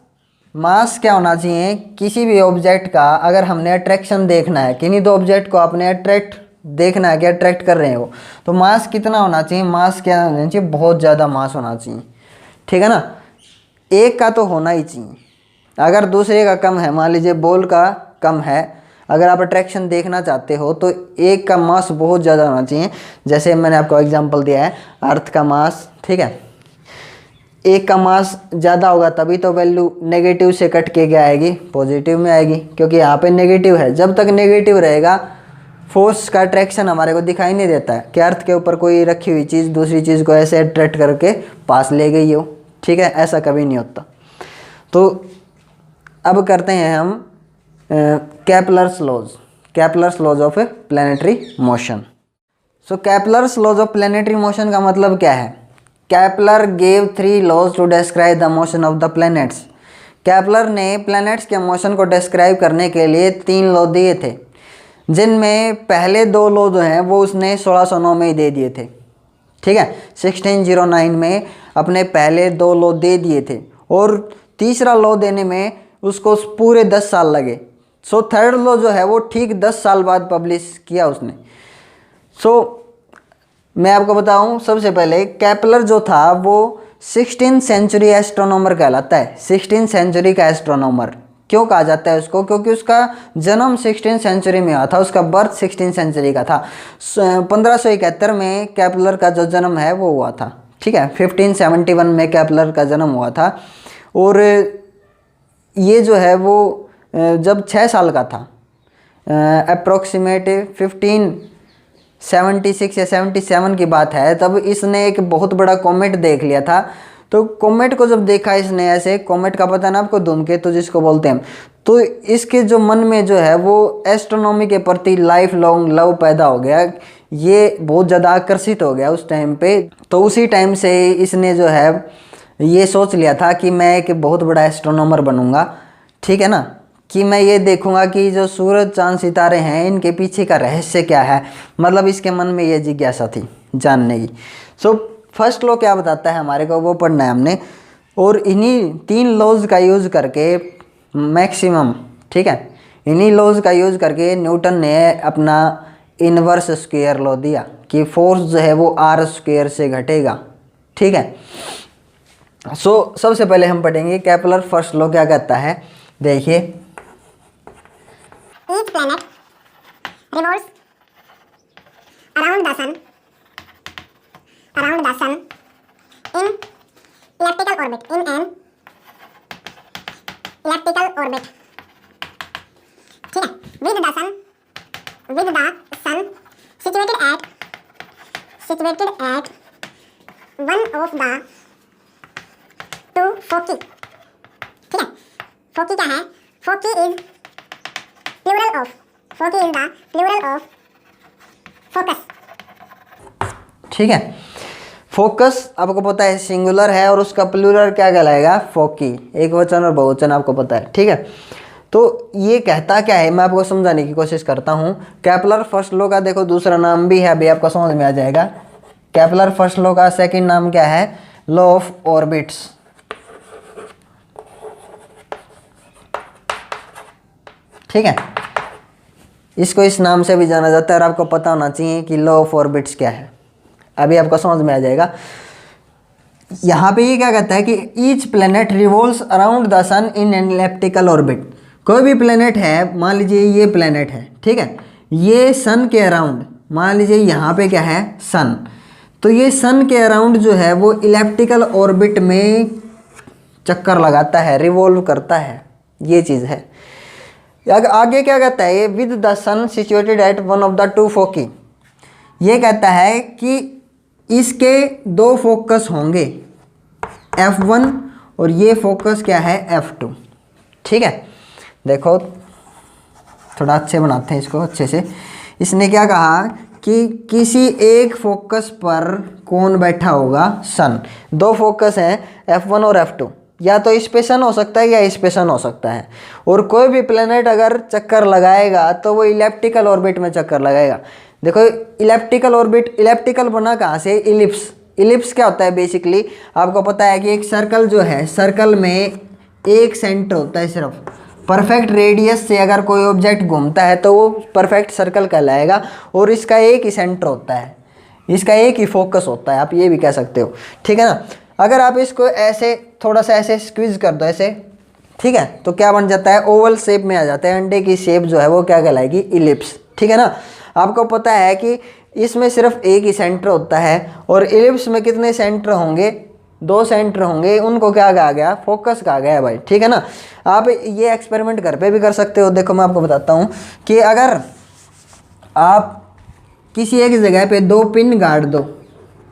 क्या होना चाहिए, किसी भी ऑब्जेक्ट का अगर हमने अट्रैक्शन देखना है, किन्हीं दो ऑब्जेक्ट को आपने अट्रैक्ट देखना है कि अट्रैक्ट कर रहे हो, तो मास कितना होना चाहिए, मास क्या होना चाहिए, बहुत ज़्यादा मास होना चाहिए। ठीक है ना, एक का तो होना ही चाहिए, अगर दूसरे का कम है, मान लीजिए बॉल का कम है, अगर आप अट्रैक्शन देखना चाहते हो तो एक का मास बहुत ज़्यादा होना चाहिए। जैसे मैंने आपको एग्जांपल दिया है अर्थ का मास। ठीक है, एक का मास ज़्यादा होगा तभी तो वैल्यू नेगेटिव से कट के क्या आएगी, पॉजिटिव में आएगी, क्योंकि यहाँ पे नेगेटिव है। जब तक नेगेटिव रहेगा फोर्स का अट्रैक्शन हमारे को दिखाई नहीं देता है कि अर्थ के ऊपर कोई रखी हुई चीज़ दूसरी चीज़ को ऐसे अट्रैक्ट करके पास ले गई हो। ठीक है, ऐसा कभी नहीं होता। तो अब करते हैं हम Kepler's laws of planetary motion. So Kepler's laws of planetary motion का मतलब क्या है, Kepler gave 3 laws to describe the motion of the planets. Kepler ने प्लैनेट्स के मोशन को डिस्क्राइब करने के लिए 3 लॉ दिए थे, जिनमें पहले 2 लॉ जो हैं वो उसने 1609 में ही दे दिए थे। ठीक है, 1609 में अपने पहले 2 लॉ दे दिए थे, और तीसरा लॉ देने में उसको पूरे 10 साल लगे। सो थर्ड लॉ जो है वो ठीक 10 साल बाद पब्लिश किया उसने। सो मैं आपको बताऊं, सबसे पहले केपलर जो था वो 16th सेंचुरी एस्ट्रोनॉमर कहलाता है। 16th सेंचुरी का एस्ट्रोनॉमर क्यों कहा जाता है उसको? क्योंकि उसका जन्म 16th सेंचुरी में हुआ था, उसका बर्थ 16th सेंचुरी का था। 1571 में केपलर का जो जन्म है वो हुआ था, ठीक है। 1571 में केपलर का जन्म हुआ था और ये जो है वो जब 6 साल का था, अप्रोक्सीमेट 1576 या 77 की बात है, तब इसने एक बहुत बड़ा कॉमेट देख लिया था। तो कॉमेट को जब देखा इसने, ऐसे कॉमेट का पता ना आपको, धूमकेतु जिसको बोलते हैं, तो इसके जो मन में जो है वो एस्ट्रोनॉमी के प्रति लाइफ लॉन्ग लव पैदा हो गया। ये बहुत ज़्यादा आकर्षित हो गया उस टाइम पे। तो उसी टाइम से इसने जो है ये सोच लिया था कि मैं एक बहुत बड़ा एस्ट्रोनॉमर बनूंगा, ठीक है ना, कि मैं ये देखूंगा कि जो सूरज चांद सितारे हैं इनके पीछे का रहस्य क्या है। मतलब इसके मन में ये जिज्ञासा थी जानने की। सो फर्स्ट लॉ क्या बताता है हमारे को, वो पढ़ना है हमने। और इन्हीं 3 लॉज का यूज़ करके मैक्सिमम, ठीक है, इन्हीं लॉज का यूज़ करके न्यूटन ने अपना इनवर्स स्क्वायर लॉ दिया कि फोर्स जो है वो आर स्क्वायर से घटेगा, ठीक है। सो सबसे पहले हम पढ़ेंगे केपलर फर्स्ट लॉ क्या कहता है। देखिए, Each planet revolves around the sun in elliptical orbit, in an elliptical orbit. ठीक है, with the sun situated at one of the two foci. ठीक है, foci क्या है? Foci is plural of, foci is the plural of focus. ठीक है। फोकस आपको पता है सिंगुलर है और उसका प्लूरल क्या कहलाएगा? फोकी। एक वचन और बहुवचन आपको पता है, ठीक है। तो ये कहता क्या है, मैं आपको समझाने की कोशिश करता हूँ। केपलर फर्स्ट लॉ का देखो दूसरा नाम भी है, अभी आपको समझ में आ जाएगा। केपलर फर्स्ट लॉ का सेकंड नाम क्या है? Law of orbits. ठीक है, इसको इस नाम से भी जाना जाता है और आपको पता होना चाहिए कि लॉ ऑफ ऑर्बिट्स क्या है। अभी आपको समझ में आ जाएगा। यहाँ पे ये क्या कहता है कि each planet revolves around the sun in an elliptical orbit. कोई भी प्लेनेट है, मान लीजिए ये प्लेनेट है, ठीक है, ये सन के अराउंड, मान लीजिए यहाँ पे क्या है? सन। तो ये सन के अराउंड जो है वो इलिप्टिकल ऑर्बिट में चक्कर लगाता है, रिवॉल्व करता है, ये चीज़ है। आगे क्या कहता है ये? With the sun situated at one of the two foci. ये कहता है कि इसके 2 फोकस होंगे, F1 और ये फोकस क्या है? F2। ठीक है, देखो थोड़ा अच्छे बनाते हैं इसको अच्छे से। इसने क्या कहा कि किसी एक फोकस पर कौन बैठा होगा? सन। 2 फोकस हैं F1 और F2, या तो इस पे सन हो सकता है या इस पे सन हो सकता है। और कोई भी प्लेनेट अगर चक्कर लगाएगा तो वो इलिप्टिकल ऑर्बिट में चक्कर लगाएगा। देखो इलिप्टिकल ऑर्बिट, इलिप्टिकल बना कहाँ से? इलिप्स। इलिप्स क्या होता है? बेसिकली आपको पता है कि एक सर्कल जो है, सर्कल में एक सेंटर होता है सिर्फ। परफेक्ट रेडियस से अगर कोई ऑब्जेक्ट घूमता है तो वो परफेक्ट सर्कल कहलाएगा और इसका एक ही सेंटर होता है, इसका एक ही फोकस होता है, आप ये भी कह सकते हो, ठीक है ना। अगर आप इसको ऐसे थोड़ा सा ऐसे स्क्वीज कर दो ऐसे, ठीक है, तो क्या बन जाता है? ओवल शेप में आ जाता है। अंडे की शेप जो है वो क्या कहलाएगी? इलिप्स। ठीक है ना। आपको पता है कि इसमें सिर्फ एक ही सेंटर होता है और इलिप्स में कितने सेंटर होंगे? 2 सेंटर होंगे। उनको क्या कहा गया? फोकस कहा गया भाई, ठीक है ना। आप ये एक्सपेरिमेंट घर पे भी कर सकते हो। देखो मैं आपको बताता हूँ कि अगर आप किसी एक जगह पे 2 पिन गाड़ दो,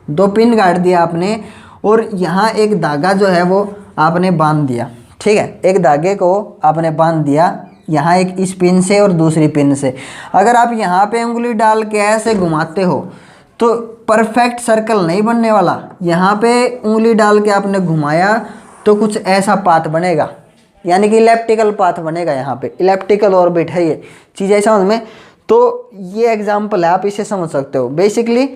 2 पिन गाड़ दिया आपने और यहाँ एक धागा जो है वो आपने बांध दिया, ठीक है, एक धागे को आपने बांध दिया यहाँ एक इस पिन से और दूसरी पिन से। अगर आप यहाँ पे उंगली डाल के ऐसे घुमाते हो तो परफेक्ट सर्कल नहीं बनने वाला। यहाँ पे उंगली डाल के आपने घुमाया तो कुछ ऐसा पाथ बनेगा, यानी कि इलिप्टिकल पाथ बनेगा। यहाँ पे इलिप्टिकल ऑर्बिट है ये चीज़, ऐसा समझ में। तो ये एग्जाम्पल है, आप इसे समझ सकते हो। बेसिकली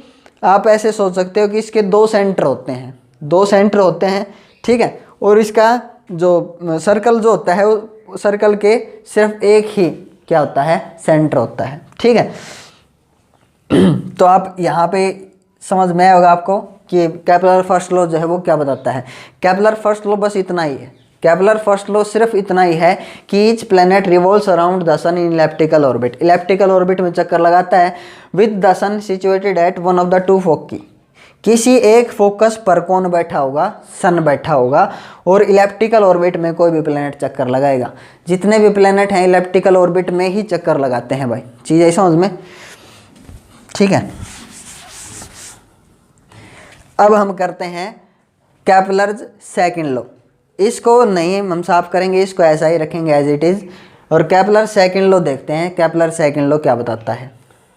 आप ऐसे सोच सकते हो कि इसके 2 सेंटर होते हैं, 2 सेंटर होते हैं, ठीक है, और इसका जो सर्कल जो होता है वो सर्कल के सिर्फ एक ही क्या होता है? सेंटर होता है, ठीक है। तो आप यहाँ पे समझ में आया होगा आपको कि केपलर फर्स्ट लॉ जो है वो क्या बताता है। केपलर फर्स्ट लॉ बस इतना ही है, केपलर फर्स्ट लॉ सिर्फ इतना ही है कि each planet revolves around the sun in elliptical orbit, elliptical orbit में चक्कर लगाता है with the sun situated at one of the two foci, किसी एक फोकस पर कौन बैठा होगा, सन बैठा होगा, और इलिप्टिकल ऑर्बिट में कोई भी प्लैनेट चक्कर लगाएगा। जितने भी प्लैनेट हैं इलिप्टिकल ऑर्बिट में ही चक्कर लगाते हैं भाई, चीज़ ऐसा समझ में, ठीक है। अब हम करते हैं केपलर्स सेकंड लॉ, इसको नहीं हम साफ करेंगे, इसको ऐसा ही रखेंगे एज इट इज़, और केपलर सेकंड लॉ देखते हैं केपलर सेकंड लॉ क्या बताता है।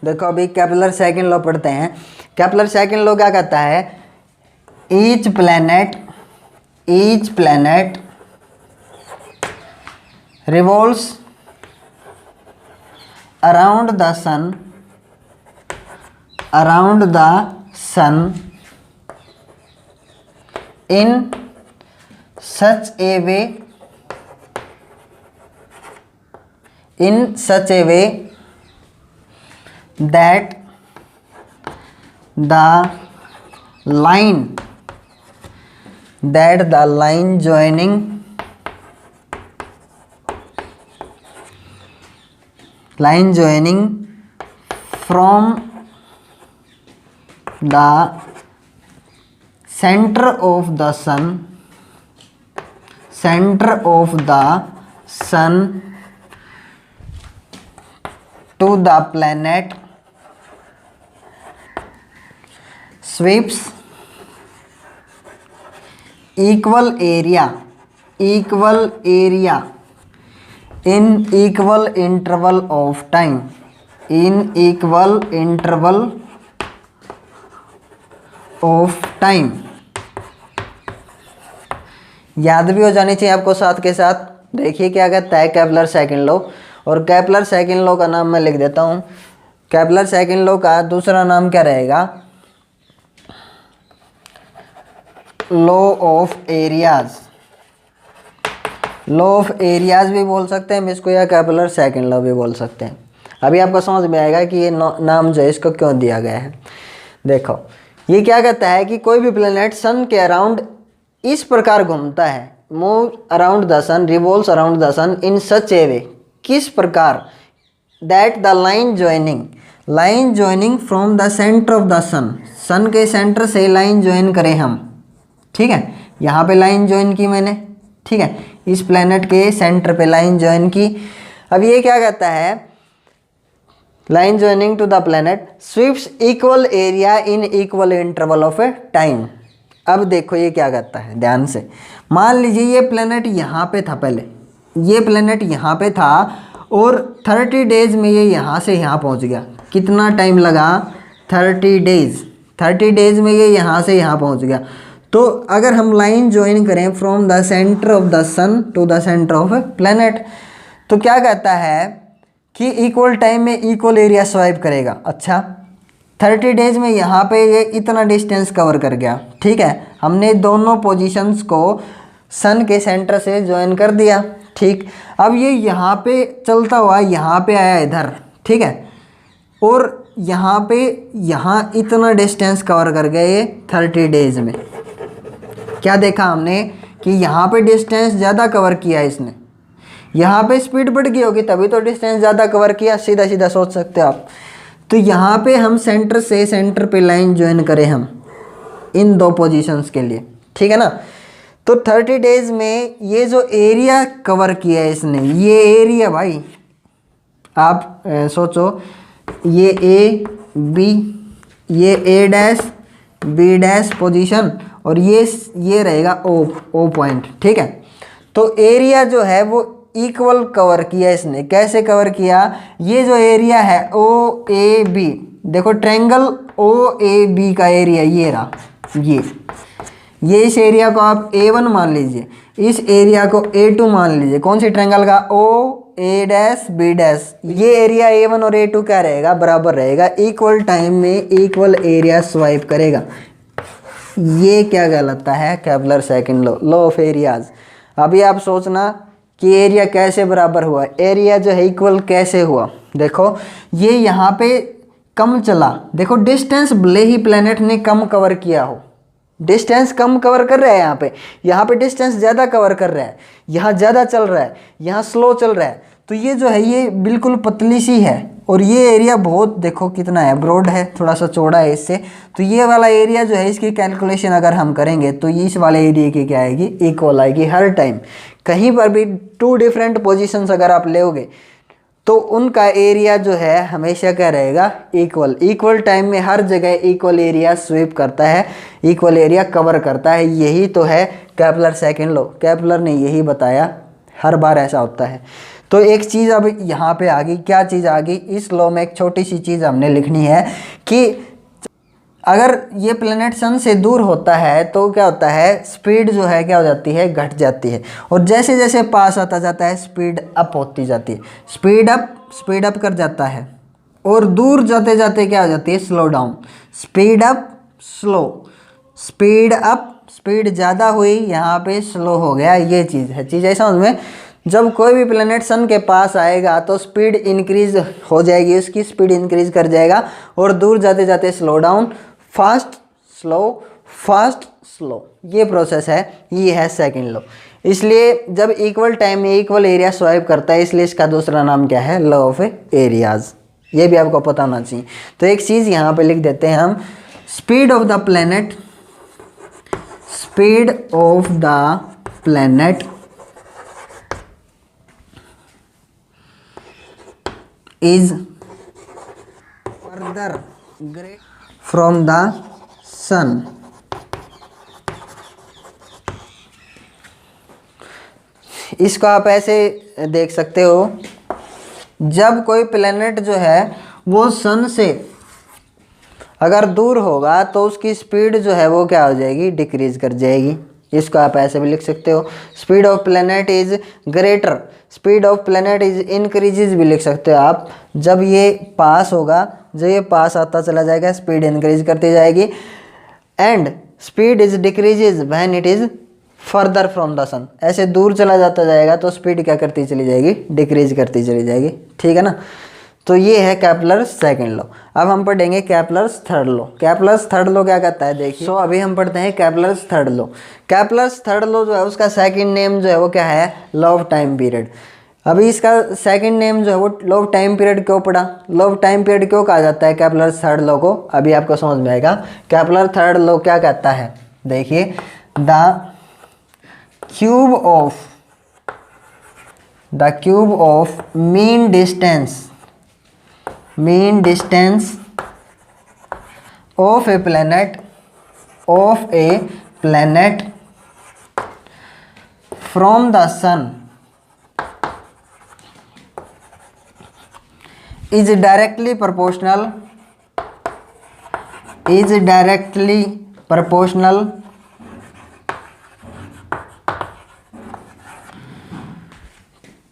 देखो अभी केपलर सेकंड लॉ पढ़ते हैं। केपलर सेकंड लॉ क्या कहता है, each planet revolves around the sun in such a way that the line joining from the center of the sun to the planet sweeps equal area in equal interval of time, याद भी हो जानी चाहिए आपको साथ के साथ। देखिए क्या कहता है केपलर सेकंड लॉ, और केपलर सेकंड लॉ का नाम मैं लिख देता हूँ। केपलर सेकंड लॉ का दूसरा नाम क्या रहेगा, लॉ ऑफ एरियाज भी बोल सकते हैं हम इसको, या केपलर सेकंड लॉ भी बोल सकते हैं। अभी आपको समझ में आएगा कि ये नाम जो है इसको क्यों दिया गया है। देखो ये क्या कहता है कि कोई भी प्लेनेट सन के अराउंड इस प्रकार घूमता है, move around the sun, revolves around the sun in such a way, किस प्रकार, that the line joining from the centre of the sun के सेंटर से लाइन ज्वाइन करें हम, ठीक है। यहाँ पे लाइन ज्वाइन की मैंने, ठीक है, इस प्लेनेट के सेंटर पे लाइन ज्वाइन की। अब ये क्या कहता है, line joining two the planet sweeps equal area in equal interval of A time. अब देखो ये क्या करता है, ध्यान से मान लीजिए ये प्लेनेट यहाँ पे था, पहले ये प्लेनेट यहाँ पे था और 30 डेज में ये यहाँ से यहाँ पहुँच गया। कितना टाइम लगा, 30 डेज में ये यहाँ से यहाँ पहुँच गया। तो अगर हम लाइन ज्वाइन करें from the centre of the sun to the centre of a planet, तो क्या कहता है कि इक्वल टाइम में इक्वल एरिया स्वाइप करेगा। अच्छा 30 डेज में यहाँ पे ये इतना डिस्टेंस कवर कर गया, ठीक है। हमने दोनों पोजीशंस को सन के सेंटर से ज्वाइन कर दिया, ठीक। अब ये यहाँ पे चलता हुआ यहाँ पे आया इधर, ठीक है, और यहाँ इतना डिस्टेंस कवर कर गया ये 30 डेज में। क्या देखा हमने कि यहाँ पे डिस्टेंस ज़्यादा कवर किया इसने, यहाँ पे स्पीड बढ़ गई होगी तभी तो डिस्टेंस ज़्यादा कवर किया, सीधा सीधा सोच सकते हो आप। तो यहाँ पे हम सेंटर से सेंटर पे लाइन ज्वाइन करें हम इन दो पोजीशंस के लिए, ठीक है ना। तो 30 डेज में ये जो एरिया कवर किया है इसने, ये एरिया भाई आप सोचो, ये ए बी, ये ए डैश बी डैश पोजीशन, और ये रहेगा ओ पॉइंट, ठीक है। तो एरिया जो है वो इक्वल कवर किया इसने। कैसे कवर किया, ये जो एरिया है ओ ए बी, देखो ट्रायंगल ओ ए बी का एरिया ये रहा, ये इस एरिया को आप A1 मान लीजिए, इस एरिया को A2 मान लीजिए। कौन सी ट्रायंगल का, ओ ए डैश बी डैश। ये एरिया A1 और A2 क्या रहेगा, बराबर रहेगा, इक्वल टाइम में इक्वल एरिया स्वाइप करेगा। ये क्या कहलाता है, Kepler second law of areas. अभी आप सोचना कि एरिया कैसे बराबर हुआ, एरिया जो है इक्वल कैसे हुआ। देखो ये यहाँ पे कम चला, देखो डिस्टेंस भले ही प्लेनेट ने कम कवर किया हो, डिस्टेंस कम कवर कर रहा है यहाँ पे डिस्टेंस ज़्यादा कवर कर रहा है, यहाँ ज़्यादा चल रहा है, यहाँ स्लो चल रहा है। तो ये जो है ये बिल्कुल पतली सी है और ये एरिया बहुत देखो कितना है, ब्रॉड है, थोड़ा सा चौड़ा है इससे। तो ये वाला एरिया जो है इसकी कैलकुलेशन अगर हम करेंगे तो इस वाले एरिया की क्या आएगी, इक्वल आएगी हर टाइम। कहीं पर भी टू डिफरेंट पोजीशंस अगर आप लोगे तो उनका एरिया जो है हमेशा क्या रहेगा, इक्वल। इक्वल टाइम में हर जगह इक्वल एरिया स्वीप करता है, इक्वल एरिया कवर करता है। यही तो है केपलर सेकंड लॉ। केपलर ने यही बताया, हर बार ऐसा होता है। तो एक चीज़ अब यहाँ पे आ गई, क्या चीज़ आ गई, इस लॉ में एक छोटी सी चीज़ हमने लिखनी है कि अगर ये प्लेनेट सन से दूर होता है तो क्या होता है, स्पीड जो है क्या हो जाती है, घट जाती है। और जैसे जैसे पास आता जाता है स्पीड अप होती जाती है, स्पीड अप कर जाता है। और दूर जाते जाते क्या हो जाती है, slow down. Speed up slow, speed up speed ज़्यादा हुई, यहाँ पे स्लो हो गया। ये चीज़ है, चीज़ है समझ में। जब कोई भी प्लेनेट सन के पास आएगा तो स्पीड इंक्रीज हो जाएगी, उसकी स्पीड इंक्रीज कर जाएगा और दूर जाते जाते स्लो डाउन, फास्ट स्लो, ये प्रोसेस है, ये है सेकंड लॉ। इसलिए जब इक्वल टाइम में इक्वल एरिया स्वाइप करता है, इसलिए इसका दूसरा नाम क्या है, लॉ ऑफ एरियाज। ये भी आपको पता होना चाहिए। तो एक चीज़ यहाँ पे लिख देते हैं हम, speed of the planet, speed of the planet is further great from the sun। इसको आप ऐसे देख सकते हो, जब कोई प्लेनेट जो है वो सन से अगर दूर होगा तो उसकी स्पीड जो है वो क्या हो जाएगी, डिक्रीज कर जाएगी। इसको आप ऐसे भी लिख सकते हो, speed of planet is greater, speed of planet is increases भी लिख सकते हो आप। जब ये पास होगा, जब ये पास आता चला जाएगा स्पीड इंक्रीज करती जाएगी। And speed is decreases when it is further from the sun, ऐसे दूर चला जाता जाएगा तो स्पीड क्या करती चली जाएगी, डिक्रीज करती चली जाएगी। ठीक है ना। तो ये है केपलर सेकंड लॉ। अब हम पढ़ेंगे Kepler's third law. Kepler's third law क्या कहता है, देखिए। सो अभी हम पढ़ते हैं Kepler's third law. Kepler's third law जो है उसका सेकंड नेम जो है वो क्या है, लॉ ऑफ टाइम पीरियड। अभी इसका सेकंड नेम जो है वो लॉ ऑफ टाइम पीरियड क्यों पड़ा, लॉ ऑफ टाइम पीरियड क्यों कहा जाता है केपलर्स थर्ड लॉ को, अभी आपको समझ में आएगा। केपलर थर्ड लॉ क्या कहता है, देखिए, the cube of mean distance of a planet from the sun is directly proportional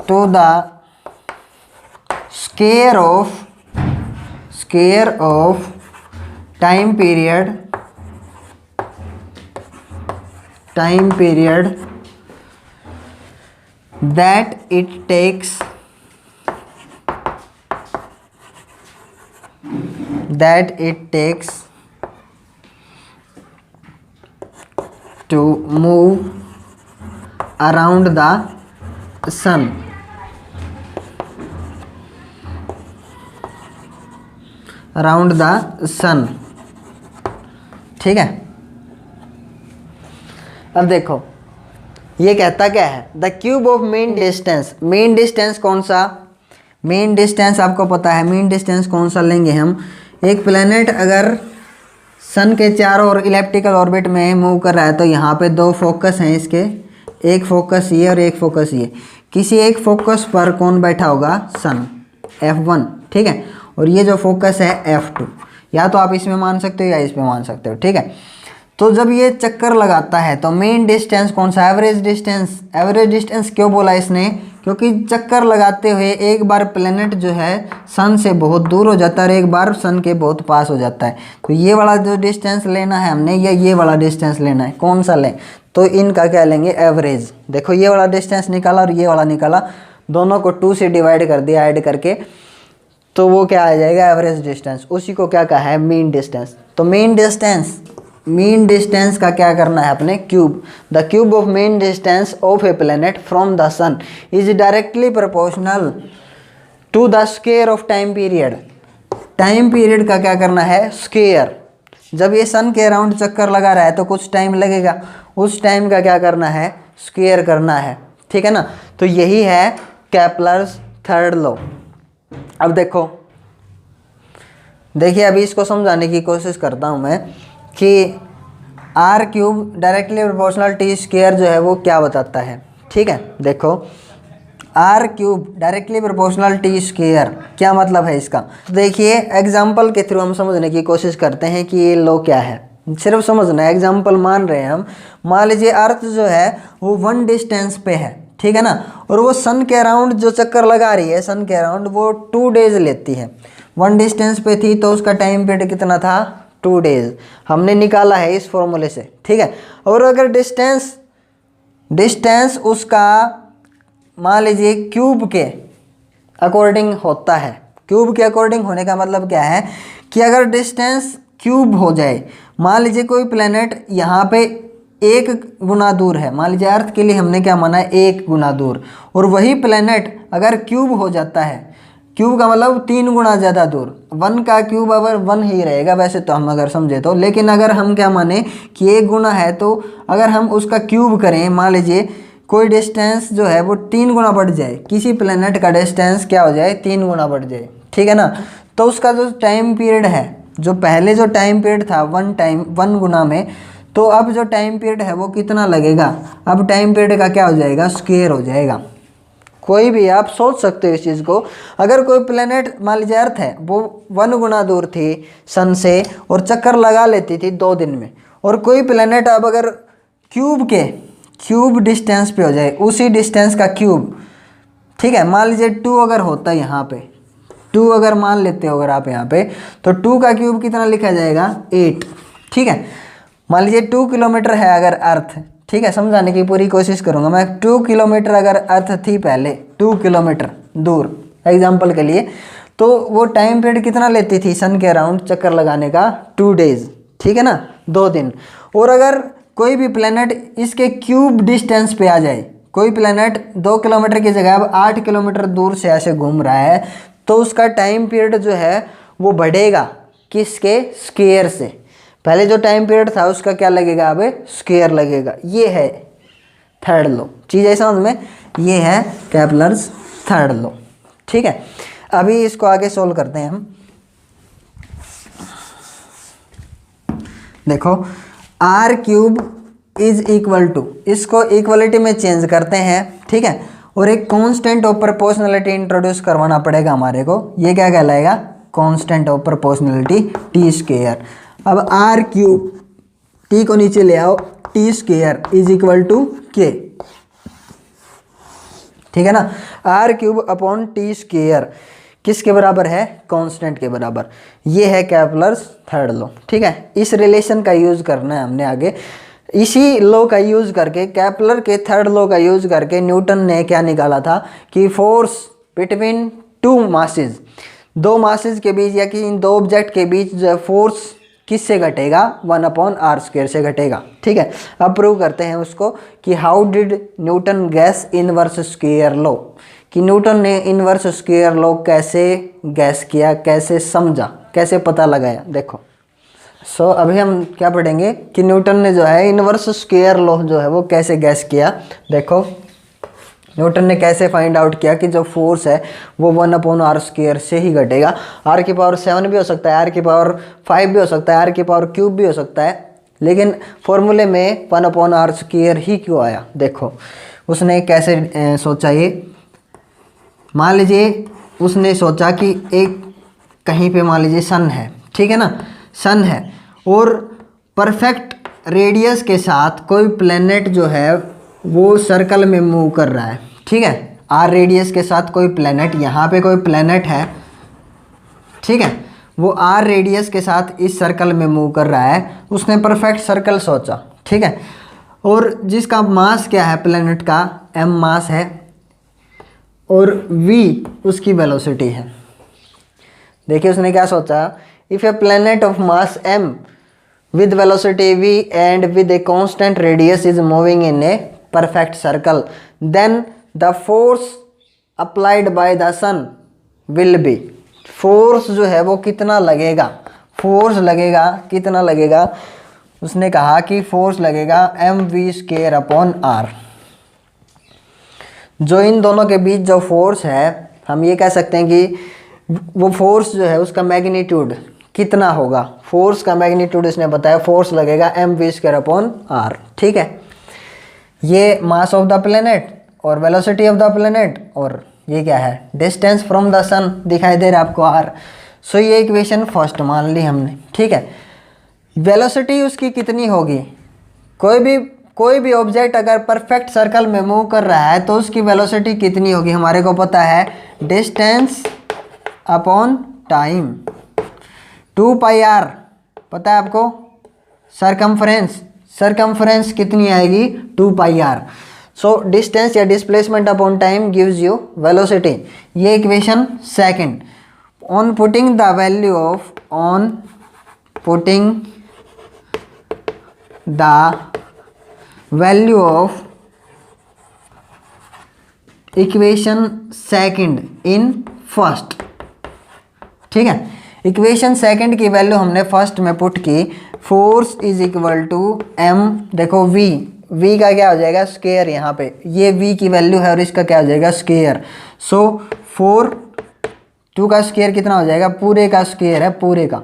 to the square of time period that it takes to move around the sun। ठीक है। अब देखो ये कहता क्या है, the cube of mean distance. Mean distance कौन सा, मीन डिस्टेंस आपको पता है, मीन डिस्टेंस कौन सा लेंगे हम। एक प्लेनेट अगर सन के चारों ओर इलेप्टिकल ऑर्बिट में मूव कर रहा है तो यहाँ पे दो फोकस हैं इसके, एक फोकस ये और एक फोकस ये। किसी एक फोकस पर कौन बैठा होगा, सन, F1, ठीक है। और ये जो फोकस है F2, या तो आप इसमें मान सकते हो या इसमें मान सकते हो, ठीक है। तो जब ये चक्कर लगाता है तो मेन डिस्टेंस कौन सा, एवरेज डिस्टेंस क्यों बोला इसने, क्योंकि चक्कर लगाते हुए एक बार प्लेनेट जो है सन से बहुत दूर हो जाता है और एक बार सन के बहुत पास हो जाता है। तो ये वाला जो डिस्टेंस लेना है हमने या ये वाला डिस्टेंस लेना है, कौन सा लें, तो इनका क्या लेंगे, एवरेज। देखो ये वाला डिस्टेंस निकाला और ये वाला निकाला, दोनों को 2 से डिवाइड कर दिया ऐड करके, तो वो क्या आ जाएगा, एवरेज डिस्टेंस। उसी को क्या कहा है, मीन डिस्टेंस। तो मीन डिस्टेंस मीन डिस्टेंस का क्या करना है अपने cube. The cube of mean distance of a planet from the sun is directly proportional to the square of time period. Time period का क्या करना है स्क्वायर। जब ये सन के अराउंड चक्कर लगा रहा है तो कुछ टाइम लगेगा, उस टाइम का क्या करना है स्क्वायर करना है, ठीक है ना। तो यही है केपलर्स थर्ड लॉ। अब देखिए अभी इसको समझाने की कोशिश करता हूँ मैं कि r cube directly proportional T square जो है वो क्या बताता है। ठीक है, देखो r cube directly proportional T square क्या मतलब है इसका। तो देखिए एग्जाम्पल के थ्रू हम समझने की कोशिश करते हैं कि ये लॉ क्या है। सिर्फ समझना है, एग्जाम्पल मान रहे हैं हम। मान लीजिए अर्थ जो है वो 1 डिस्टेंस पे है, ठीक है ना, और वो सन के अराउंड जो चक्कर लगा रही है सन के अराउंड वो 2 डेज लेती है। 1 डिस्टेंस पे थी तो उसका टाइम पीरियड कितना था 2 डेज, हमने निकाला है इस फॉर्मूले से, ठीक है। और अगर डिस्टेंस उसका मान लीजिए क्यूब के अकॉर्डिंग होता है। क्यूब के अकॉर्डिंग होने का मतलब क्या है कि अगर डिस्टेंस क्यूब हो जाए, मान लीजिए कोई प्लेनेट यहाँ पे 1 गुना दूर है, मान लीजिए अर्थ के लिए हमने क्या माना है 1 गुना दूर, और वही प्लेनेट अगर क्यूब हो जाता है, क्यूब का मतलब 3 गुना ज़्यादा दूर, 1 का क्यूब अगर 1 ही रहेगा वैसे तो हम अगर समझे तो, लेकिन अगर हम क्या माने कि 1 गुना है तो अगर हम उसका क्यूब करें, मान लीजिए कोई डिस्टेंस जो है वो 3 गुना बढ़ जाए, किसी प्लेनेट का डिस्टेंस क्या हो जाए 3 गुना बढ़ जाए, ठीक है ना, तो उसका जो टाइम पीरियड है, जो पहले जो टाइम पीरियड था 1 गुना में, तो अब जो टाइम पीरियड है वो कितना लगेगा, अब टाइम पीरियड का क्या हो जाएगा स्क्वायर हो जाएगा। कोई भी आप सोच सकते हो इस चीज़ को। अगर कोई प्लेनेट मान लीजिए अर्थ है वो 1 गुना दूर थी सन से और चक्कर लगा लेती थी 2 दिन में, और कोई प्लेनेट अब अगर क्यूब डिस्टेंस पे हो जाए, उसी डिस्टेंस का क्यूब, ठीक है, मान लीजिए 2 अगर होता है यहाँ पे, 2 अगर मान लेते हो अगर आप यहाँ पे, तो 2 का क्यूब कितना लिखा जाएगा 8, ठीक है। मान लीजिए 2 किलोमीटर है अगर अर्थ, ठीक है, समझाने की पूरी कोशिश करूँगा मैं। 2 किलोमीटर अगर अर्थ थी पहले 2 किलोमीटर दूर एग्जाम्पल के लिए, तो वो टाइम पीरियड कितना लेती थी सन के अराउंड चक्कर लगाने का 2 डेज, ठीक है ना, 2 दिन। और अगर कोई भी प्लेनेट इसके क्यूब डिस्टेंस पे आ जाए, कोई प्लेनेट 2 किलोमीटर की जगह अब 8 किलोमीटर दूर से ऐसे घूम रहा है, तो उसका टाइम पीरियड जो है वो बढ़ेगा किसके स्क्वायर से। पहले जो टाइम पीरियड था उसका क्या लगेगा अब स्क्वायर लगेगा। ये है थर्ड लॉ, चीज़ है समझ में, ये है केपलर्स थर्ड लॉ, ठीक है। अभी इसको आगे सोल्व करते हैं हम। देखो r cube is equal to, इसको इक्वलिटी में चेंज करते हैं, ठीक है, और एक कांस्टेंट ऑफ प्रोपोर्शनलिटी इंट्रोड्यूस करवाना पड़ेगा हमारे को। ये क्या कहलाएगा constant of proportionality T square. अब आर क्यूब, टी को नीचे ले आओ, T square is equal to K, ठीक है ना। R cube upon T square किसके बराबर है कांस्टेंट के बराबर। ये है केपलर्स थर्ड लॉ, ठीक है। इस रिलेशन का यूज़ करना है हमने आगे। इसी लॉ का यूज़ करके, केपलर के थर्ड लॉ का यूज़ करके न्यूटन ने क्या निकाला था कि फोर्स बिटवीन 2 मासेज, 2 मासेज के बीच या कि इन 2 ऑब्जेक्ट के बीच जो फोर्स किससे घटेगा 1/r² से घटेगा, ठीक है। अब प्रूव करते हैं उसको कि how did Newton gas inverse square law, कि न्यूटन ने इनवर्स स्क्वायर लॉ कैसे गैस किया, कैसे समझा, कैसे पता लगाया। देखो अभी हम क्या पढ़ेंगे कि न्यूटन ने जो है इनवर्स स्क्वायर लॉ जो है वो कैसे गैस किया। देखो न्यूटन ने कैसे फाइंड आउट किया कि जो फोर्स है वो 1/r² से ही घटेगा। r⁻7 भी हो सकता है, r⁻5 भी हो सकता है, r⁻³ भी हो सकता है, लेकिन फॉर्मूले में 1/r² ही क्यों आया। देखो उसने कैसे सोचा। ये मान लीजिए उसने सोचा कि एक कहीं पे मान लीजिए सन है, ठीक है ना, सन है और परफेक्ट रेडियस के साथ कोई प्लेनेट जो है वो सर्कल में मूव कर रहा है, ठीक है। r रेडियस के साथ कोई प्लेनेट, यहाँ पे कोई प्लेनेट है, ठीक है, वो r रेडियस के साथ इस सर्कल में मूव कर रहा है। उसने परफेक्ट सर्कल सोचा, ठीक है, और जिसका मास क्या है प्लेनेट का m मास है और v उसकी वेलोसिटी है। देखिए उसने क्या सोचा, if a planet of mass m with velocity v and with a constant radius is moving in a perfect circle, then the force applied by the sun will be, force जो है वो कितना लगेगा, फोर्स लगेगा कितना लगेगा, उसने कहा कि फोर्स लगेगा mv² अपॉन r। जो इन दोनों के बीच जो फोर्स है हम ये कह सकते हैं कि वो फोर्स जो है उसका मैग्नीट्यूड कितना होगा, फोर्स का मैग्नीट्यूड इसने बताया, फोर्स लगेगा mv² अपॉन r। ठीक है, ये मास ऑफ द प्लेनेट और वेलोसिटी ऑफ द प्लेनेट और ये क्या है, डिस्टेंस फ्रॉम द सन दिखाई दे रहा है आपको r। सो ये इक्वेशन फर्स्ट मान ली हमने। ठीक है, वेलोसिटी उसकी कितनी होगी, कोई भी ऑब्जेक्ट अगर परफेक्ट सर्कल में मूव कर रहा है तो उसकी वेलोसिटी कितनी होगी, हमारे को पता है डिस्टेंस अपॉन टाइम 2πr, पता है आपको। सरकमफ्रेंस कितनी आएगी 2πr। सो डिस्टेंस या displacement upon time gives you velocity. ये equation second. On putting the value of equation second in first. ठीक है, इक्वेशन सेकंड की वैल्यू हमने फर्स्ट में पुट की, force is equal to m, देखो v का क्या हो जाएगा स्क्वायर, यहाँ पे ये v की वैल्यू है और इसका क्या हो जाएगा स्क्वायर। सो 2 का स्क्वायर कितना हो जाएगा, पूरे का स्क्वायर है पूरे का,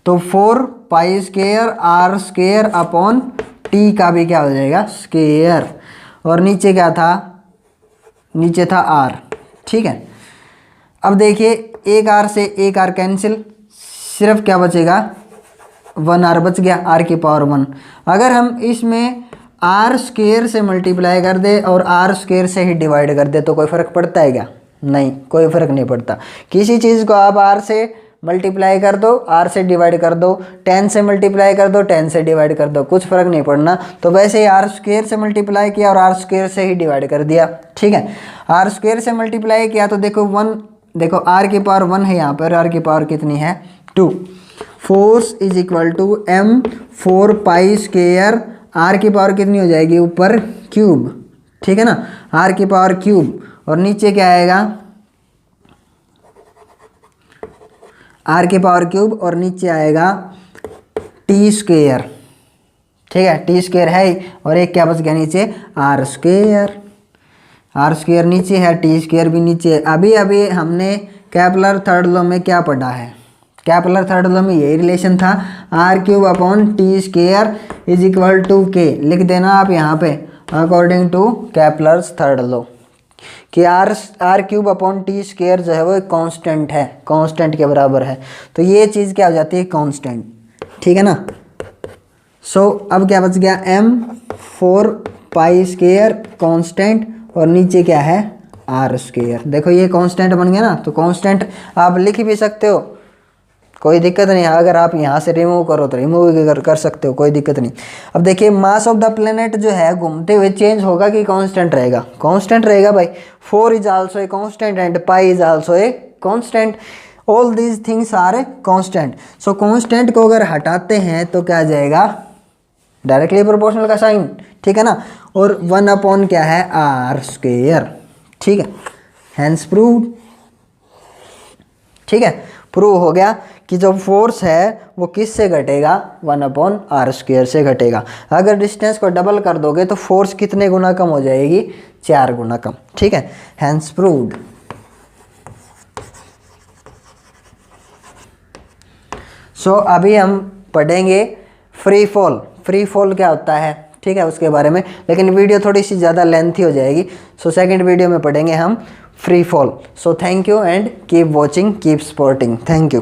तो 4π² r² अपॉन t का भी क्या हो जाएगा स्क्वायर, और नीचे क्या था, नीचे था r। ठीक है, अब देखिए एक r से एक r कैंसिल, सिर्फ क्या बचेगा 1r बच गया, r की पावर 1। अगर हम इसमें r² से मल्टीप्लाई कर दे और r² से ही डिवाइड कर दे तो कोई फ़र्क पड़ता है क्या, नहीं, कोई फ़र्क नहीं पड़ता। किसी चीज़ को आप r से मल्टीप्लाई कर दो, r से डिवाइड कर दो, 10 से मल्टीप्लाई कर दो, 10 से डिवाइड कर दो, कुछ फ़र्क नहीं पड़ना। तो वैसे ही r² से मल्टीप्लाई किया और r² से ही डिवाइड कर दिया। ठीक है, r² से मल्टीप्लाई किया तो देखो 1, देखो r की पावर 1 है यहाँ पर, r की पावर कितनी है 2। Force is equal to m 4π², r की पावर कितनी हो जाएगी ऊपर क्यूब। ठीक है ना, r की पावर क्यूब, और नीचे क्या आएगा r की पावर क्यूब और नीचे आएगा t²। ठीक है, t² है ही, और एक क्या बच गया नीचे r² नीचे है, t² भी नीचे है। अभी हमने केपलर थर्ड लॉ में क्या पढ़ा है, केपलर थर्ड लॉ में यही रिलेशन था, r³ upon t² is equal to k। लिख देना आप यहाँ पे according to Kepler's third law कि r³ अपॉन t² जो है वो एक कांस्टेंट है, कांस्टेंट के बराबर है। तो ये चीज़ क्या हो जाती है कांस्टेंट। ठीक है ना। सो अब क्या बच गया m 4π² कांस्टेंट, और नीचे क्या है r²। देखो ये कांस्टेंट बन गया ना, तो कांस्टेंट आप लिख भी सकते हो, कोई दिक्कत नहीं। अगर आप यहाँ से रिमूव करो तो रिमूव भी कर सकते हो, कोई दिक्कत नहीं। अब देखिए मास ऑफ द प्लेनेट जो है घूमते हुए चेंज होगा कि कांस्टेंट रहेगा, कांस्टेंट रहेगा भाई। 4 is also a constant and pi is also a constant, all these things are a constant. So constant को अगर हटाते हैं तो क्या आ जाएगा, डायरेक्टली प्रोपोर्शनल का साइन। ठीक है ना, और 1 अपॉन क्या है r²। ठीक है, हैंस प्रूव। ठीक है, प्रूव हो गया कि जो फोर्स है वो किस से घटेगा, 1 अपॉन r² से घटेगा। अगर डिस्टेंस को डबल कर दोगे तो फोर्स कितने गुना कम हो जाएगी, 4 गुना कम। ठीक है, हैंस प्रूव्ड। सो अभी हम पढ़ेंगे फ्री फॉल। फ्री फॉल क्या होता है, ठीक है, उसके बारे में, लेकिन वीडियो थोड़ी सी ज़्यादा लेंथी हो जाएगी। सो सेकंड वीडियो में पढ़ेंगे हम free fall. So thank you and keep watching, keep supporting. Thank you.